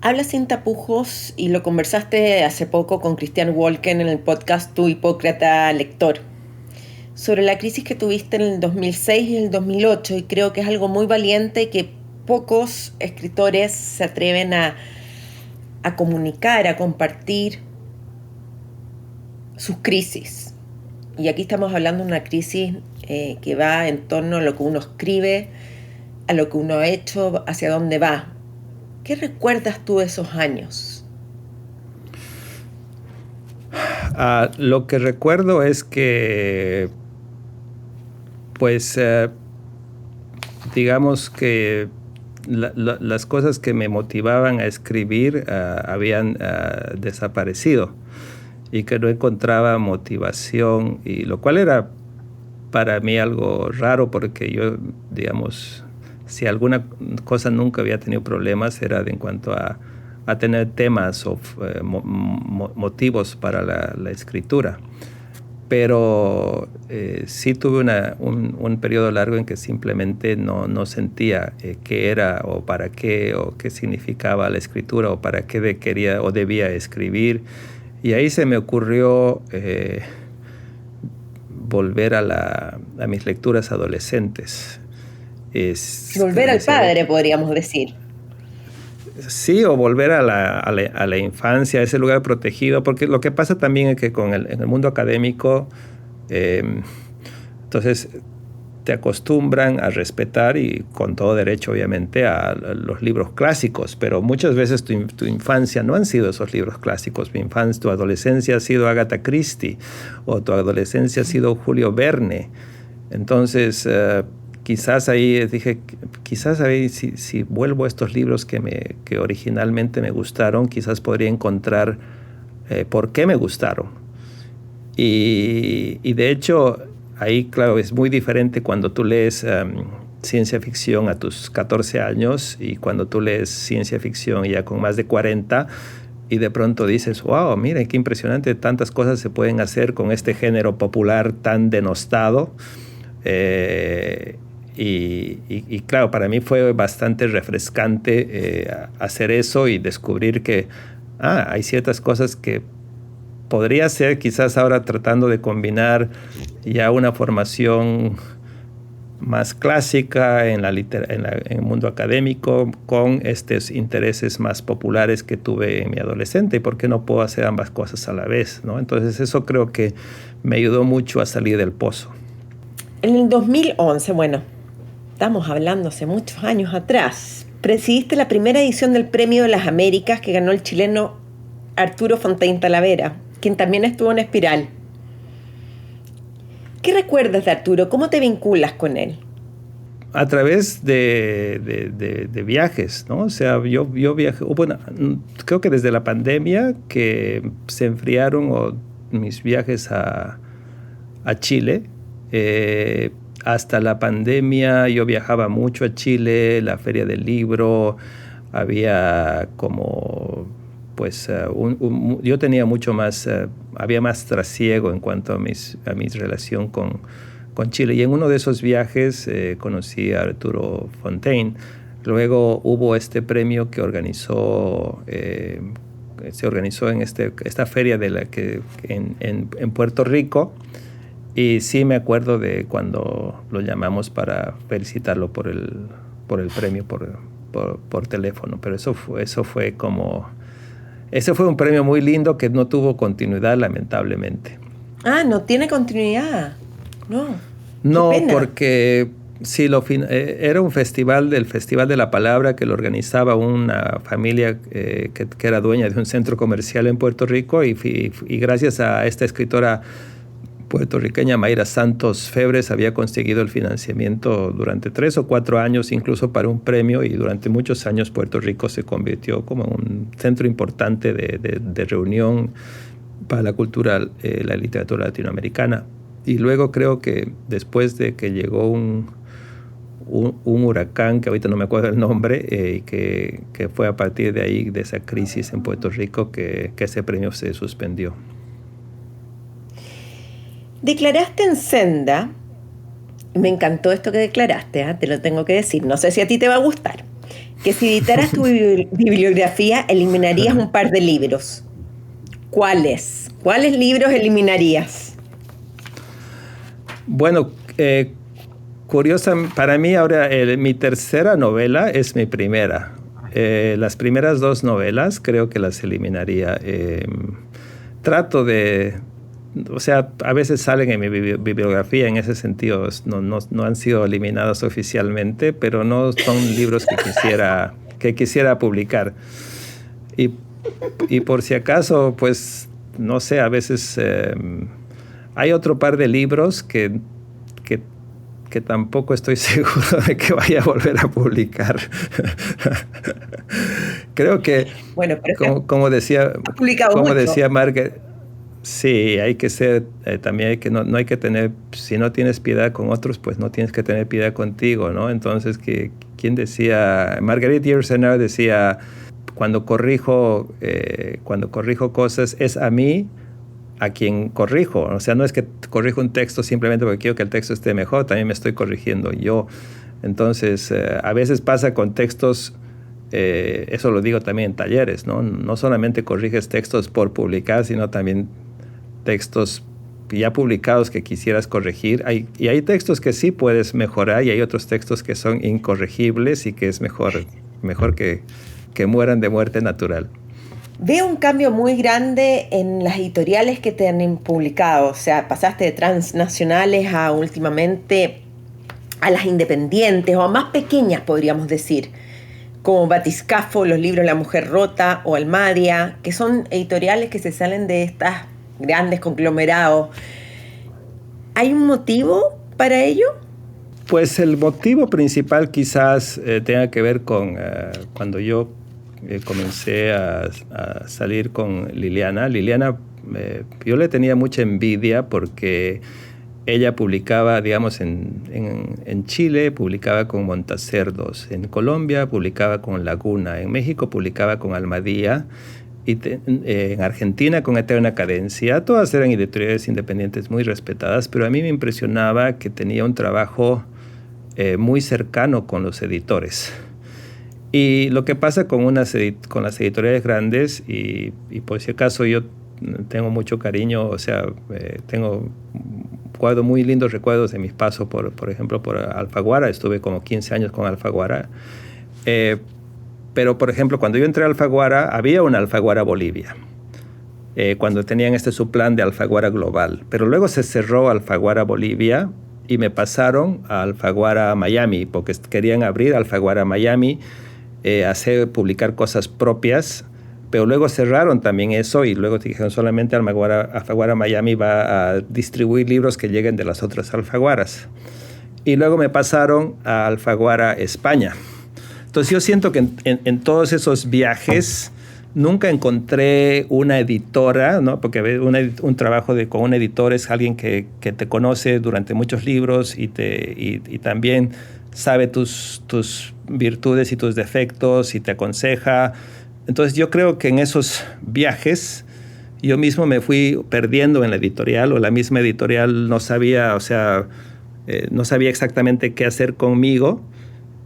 Hablas sin tapujos y lo conversaste hace poco con Christian Walken en el podcast Tu Hipócrata Lector, sobre la crisis que tuviste en el 2006 y el 2008, y creo que es algo muy valiente que pocos escritores se atreven a comunicar, a compartir sus crisis. Y aquí estamos hablando de una crisis que va en torno a lo que uno escribe, a lo que uno ha hecho, hacia dónde va. ¿Qué recuerdas tú de esos años? Lo que recuerdo es que, pues, digamos que las cosas que me motivaban a escribir habían desaparecido y que no encontraba motivación, y lo cual era para mí algo raro, porque yo, digamos, si alguna cosa nunca había tenido problemas era en cuanto a tener temas o motivos para la escritura. Pero sí tuve un periodo largo en que simplemente no sentía qué era o para qué o qué significaba la escritura o para qué quería o debía escribir. Y ahí se me ocurrió volver a mis lecturas adolescentes. Volver al padre, podríamos decir. Sí, o volver a la infancia, a ese lugar protegido, porque lo que pasa también es que en el mundo académico, entonces te acostumbran a respetar, y con todo derecho obviamente, a los libros clásicos, pero muchas veces tu infancia no han sido esos libros clásicos. Tu adolescencia ha sido Agatha Christie, o tu adolescencia ha sido Julio Verne. Entonces quizás ahí dije, si vuelvo a estos libros que originalmente me gustaron, quizás podría encontrar por qué me gustaron. Y de hecho, ahí, claro, es muy diferente cuando tú lees ciencia ficción a tus 14 años y cuando tú lees ciencia ficción ya con más de 40, y de pronto dices, wow, mira, qué impresionante, tantas cosas se pueden hacer con este género popular tan denostado. Y claro, para mí fue bastante refrescante hacer eso y descubrir que hay ciertas cosas que podría hacer, quizás ahora tratando de combinar ya una formación más clásica en el mundo académico con estos intereses más populares que tuve en mi adolescente. ¿Y por qué no puedo hacer ambas cosas a la vez, ¿no? Entonces eso creo que me ayudó mucho a salir del pozo. En el 2011, bueno, estamos hablando hace muchos años atrás, presidiste la primera edición del Premio de las Américas que ganó el chileno Arturo Fontaine Talavera, quien también estuvo en Espiral. ¿Qué recuerdas de Arturo? ¿Cómo te vinculas con él? A través de viajes, ¿no? O sea, yo viajé, creo que desde la pandemia que se enfriaron mis viajes a Chile. Hasta la pandemia yo viajaba mucho a Chile, la Feria del Libro, había como, pues, yo tenía mucho más, había más trasiego en cuanto a mi relación con Chile. Y en uno de esos viajes conocí a Arturo Fontaine. Luego hubo este premio que se organizó en esta feria en Puerto Rico. Y sí me acuerdo de cuando lo llamamos para felicitarlo por el premio por teléfono. Pero eso fue un premio muy lindo que no tuvo continuidad, lamentablemente. No tiene continuidad. No, porque sí, era un festival de la Palabra que lo organizaba una familia que era dueña de un centro comercial en Puerto Rico, y gracias a esta escritora puertorriqueña Mayra Santos Febres había conseguido el financiamiento durante 3 o 4 años, incluso para un premio, y durante muchos años Puerto Rico se convirtió como un centro importante de reunión para la cultura, la literatura latinoamericana. Y luego creo que después de que llegó un huracán, que ahorita no me acuerdo el nombre, y que fue a partir de ahí, de esa crisis en Puerto Rico, que ese premio se suspendió. Declaraste en Senda, me encantó esto que declaraste, te lo tengo que decir, no sé si a ti te va a gustar, que si editaras tu bibliografía eliminarías un par de libros. ¿Cuáles? ¿Cuáles libros eliminarías? Bueno, curiosa, para mí ahora mi tercera novela es mi primera. Las primeras 2 novelas creo que las eliminaría. Trato o sea, a veces salen en mi bibliografía en ese sentido, no han sido eliminadas oficialmente, pero no son libros que quisiera publicar. Y por si acaso, pues, no sé, a veces hay otro par de libros que que tampoco estoy seguro de que vaya a volver a publicar. Creo que, bueno, pero como decía Margaret, sí, hay que ser, también hay que, no hay que tener, si no tienes piedad con otros, pues no tienes que tener piedad contigo, ¿no? Entonces, ¿quién decía? Marguerite Yourcenar decía, cuando corrijo cosas, es a mí a quien corrijo. O sea, no es que corrijo un texto simplemente porque quiero que el texto esté mejor, también me estoy corrigiendo yo. Entonces, a veces pasa con textos, eso lo digo también en talleres, ¿no? No solamente corriges textos por publicar, sino también textos ya publicados que quisieras corregir. Y hay textos que sí puedes mejorar y hay otros textos que son incorregibles y que es mejor que mueran de muerte natural. Veo un cambio muy grande en las editoriales que te han publicado. O sea, pasaste de transnacionales a últimamente a las independientes o a más pequeñas, podríamos decir, como Batiscafo, los libros La Mujer Rota o Almadia, que son editoriales que se salen de estas grandes conglomerados. ¿Hay un motivo para ello? Pues el motivo principal quizás tenga que ver con cuando yo comencé a salir con Liliana. Liliana, yo le tenía mucha envidia porque ella publicaba, digamos, en Chile publicaba con Montacerdos, en Colombia publicaba con Laguna, en México publicaba con Almadía, y en Argentina con Eterna Cadencia. Todas eran editoriales independientes muy respetadas, pero a mí me impresionaba que tenía un trabajo muy cercano con los editores. Y lo que pasa con las editoriales grandes, y por si acaso yo tengo mucho cariño, o sea, guardo muy lindos recuerdos de mis pasos, por ejemplo, por Alfaguara. Estuve como 15 años con Alfaguara. Pero, por ejemplo, cuando yo entré a Alfaguara, había una Alfaguara Bolivia, cuando tenían su plan de Alfaguara Global. Pero luego se cerró Alfaguara Bolivia y me pasaron a Alfaguara Miami, porque querían abrir Alfaguara Miami, publicar cosas propias, pero luego cerraron también eso y luego dijeron solamente Alfaguara Miami va a distribuir libros que lleguen de las otras Alfaguaras. Y luego me pasaron a Alfaguara España. Entonces yo siento que en todos esos viajes nunca encontré una editora, ¿no? Porque un trabajo con un editor es alguien que te conoce durante muchos libros y también sabe tus virtudes y tus defectos y te aconseja. Entonces yo creo que en esos viajes yo mismo me fui perdiendo en la editorial, o la misma editorial no sabía, no sabía exactamente qué hacer conmigo,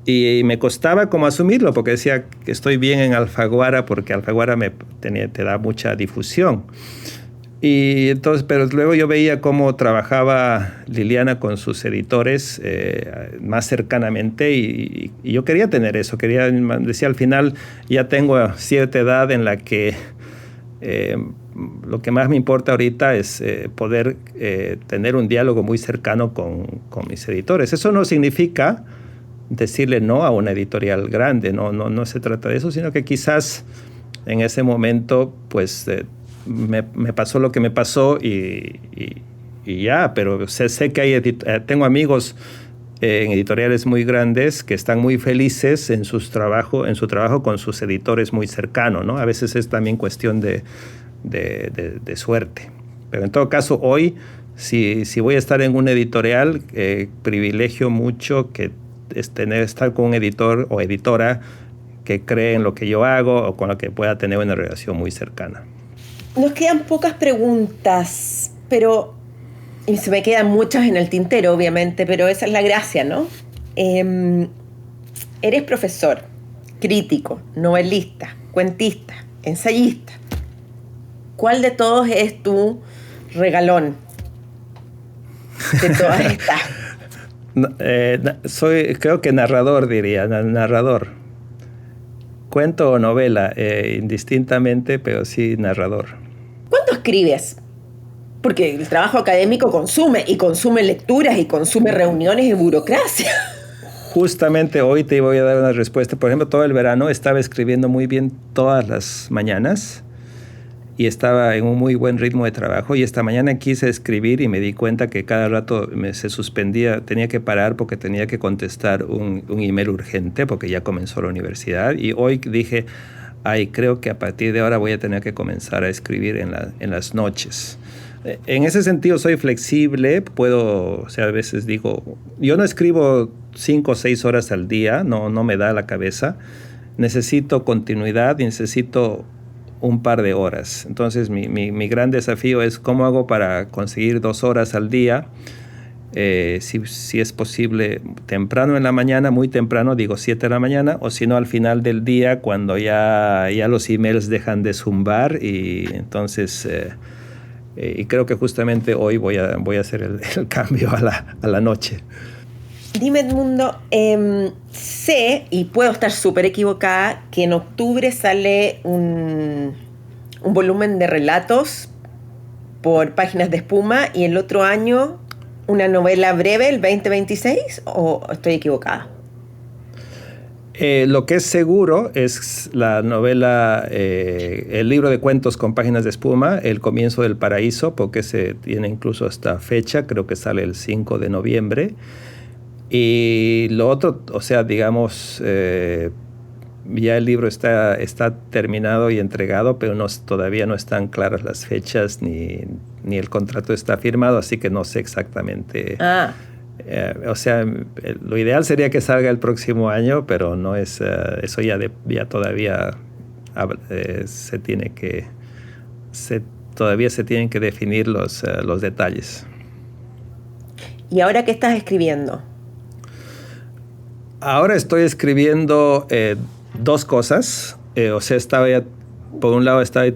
y me costaba como asumirlo, porque decía que estoy bien en Alfaguara porque Alfaguara te da mucha difusión. Y entonces, pero luego yo veía cómo trabajaba Liliana con sus editores más cercanamente y yo quería tener eso. Decía, al final ya tengo cierta edad en la que lo que más me importa ahorita es poder tener un diálogo muy cercano con mis editores. Eso no significa decirle no a una editorial grande, no se trata de eso, sino que quizás en ese momento pues me pasó lo que me pasó y ya, pero sé que tengo amigos en editoriales muy grandes que están muy felices en su trabajo con sus editores muy cercanos, ¿no? A veces es también cuestión de suerte. Pero en todo caso, hoy, si voy a estar en una editorial, privilegio mucho estar con un editor o editora que cree en lo que yo hago o con lo que pueda tener una relación muy cercana. Nos quedan pocas preguntas, y se me quedan muchas en el tintero, obviamente, pero esa es la gracia, ¿no? Eres profesor, crítico, novelista, cuentista, ensayista. ¿Cuál de todos es tu regalón de todas estas? Creo que narrador, diría, narrador. Cuento o novela, indistintamente, pero sí narrador. ¿Cuánto escribes? Porque el trabajo académico consume lecturas y consume reuniones y burocracia. Justamente hoy te voy a dar una respuesta. Por ejemplo, todo el verano estaba escribiendo muy bien todas las mañanas y estaba en un muy buen ritmo de trabajo, y esta mañana quise escribir y me di cuenta que cada rato se suspendía, tenía que parar porque tenía que contestar un email urgente porque ya comenzó la universidad, y hoy dije, creo que a partir de ahora voy a tener que comenzar a escribir en las noches. En ese sentido soy flexible, puedo, o sea, a veces digo, yo no escribo 5 o 6 horas al día, no me da la cabeza, necesito continuidad y necesito un par de horas. Entonces mi gran desafío es cómo hago para conseguir 2 horas al día, si es posible temprano en la mañana, muy temprano, digo 7 de la mañana, o si no al final del día cuando ya los emails dejan de zumbar, y entonces... y creo que justamente hoy voy a hacer el cambio a la noche. Dime, Edmundo, sé, y puedo estar súper equivocada, que en octubre sale un volumen de relatos por Páginas de Espuma, y el otro año una novela breve, el 2026, ¿o estoy equivocada? Lo que es seguro es la novela, el libro de cuentos con Páginas de Espuma, El comienzo del paraíso, porque se tiene incluso hasta fecha, creo que sale el 5 de noviembre. Y lo otro, o sea, digamos, ya el libro está terminado y entregado, pero todavía no están claras las fechas ni el contrato está firmado, así que no sé exactamente... o sea, lo ideal sería que salga el próximo año, pero no es eso ya todavía todavía se tienen que definir los detalles. ¿Y ahora qué estás escribiendo? Ahora estoy escribiendo 2 cosas. O sea, por un lado estoy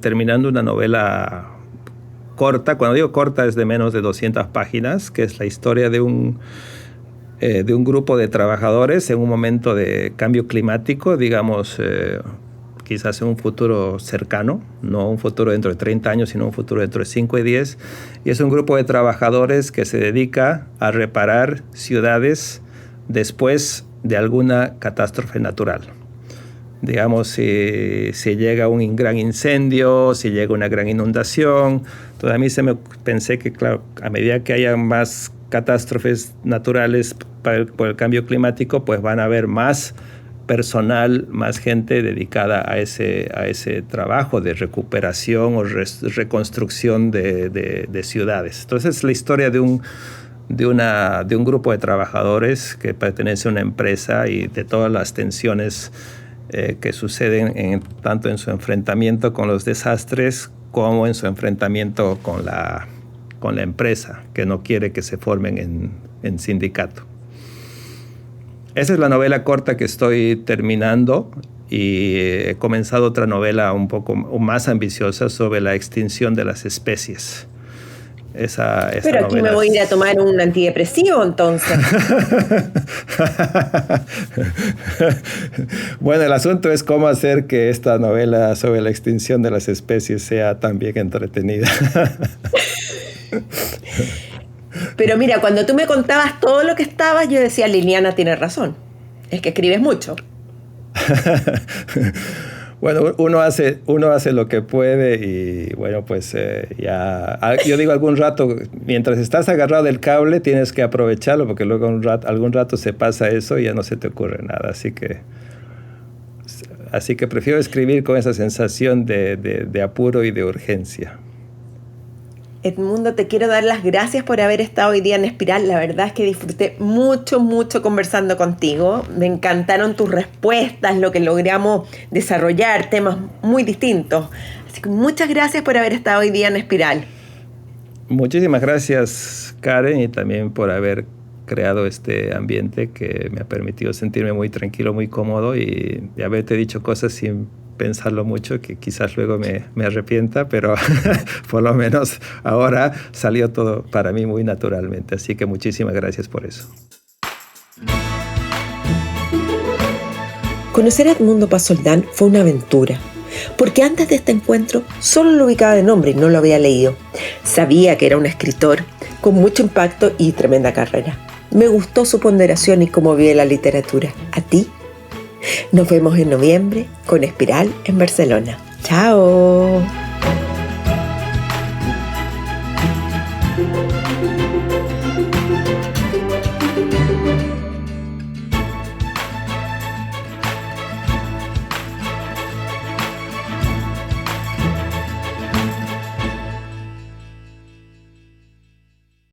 terminando una novela corta. Cuando digo corta es de menos de 200 páginas, que es la historia de un grupo de trabajadores en un momento de cambio climático, digamos, quizás en un futuro cercano, no un futuro dentro de 30 años, sino un futuro dentro de 5 y 10. Y es un grupo de trabajadores que se dedica a reparar ciudades después de alguna catástrofe natural. Digamos, si llega un gran incendio, si llega una gran inundación. Entonces a mí pensé que, claro, a medida que haya más catástrofes naturales por el cambio climático, pues van a haber más personal, más gente dedicada a ese trabajo de recuperación o reconstrucción de ciudades. Entonces es la historia de un grupo de trabajadores que pertenece a una empresa, y de todas las tensiones que suceden tanto en su enfrentamiento con los desastres como en su enfrentamiento con la empresa, que no quiere que se formen en sindicato. Esa es la novela corta que estoy terminando, y he comenzado otra novela un poco más ambiciosa sobre la extinción de las especies. Pero aquí me voy a ir a tomar un antidepresivo, entonces. Bueno, el asunto es cómo hacer que esta novela sobre la extinción de las especies sea también entretenida. Pero mira, cuando tú me contabas todo lo que estabas, yo decía, Liliana tiene razón. Es que escribes mucho. Bueno, uno hace lo que puede, y bueno, pues yo digo, algún rato, mientras estás agarrado del cable, tienes que aprovecharlo, porque luego algún rato se pasa eso y ya no se te ocurre nada. Así que prefiero escribir con esa sensación de apuro y de urgencia. Edmundo, te quiero dar las gracias por haber estado hoy día en Espiral. La verdad es que disfruté mucho conversando contigo. Me encantaron tus respuestas, lo que logramos desarrollar, temas muy distintos. Así que muchas gracias por haber estado hoy día en Espiral. Muchísimas gracias, Karen, y también por haber creado este ambiente que me ha permitido sentirme muy tranquilo, muy cómodo, y haberte dicho cosas sin pensarlo mucho, que quizás luego me arrepienta, pero por lo menos ahora salió todo para mí muy naturalmente. Así que muchísimas gracias por eso. Conocer a Edmundo Pasoldán fue una aventura, porque antes de este encuentro solo lo ubicaba de nombre y no lo había leído. Sabía que era un escritor con mucho impacto y tremenda carrera. Me gustó su ponderación y cómo vive la literatura. ¿A ti? Nos vemos en noviembre con Espiral en Barcelona. ¡Chao!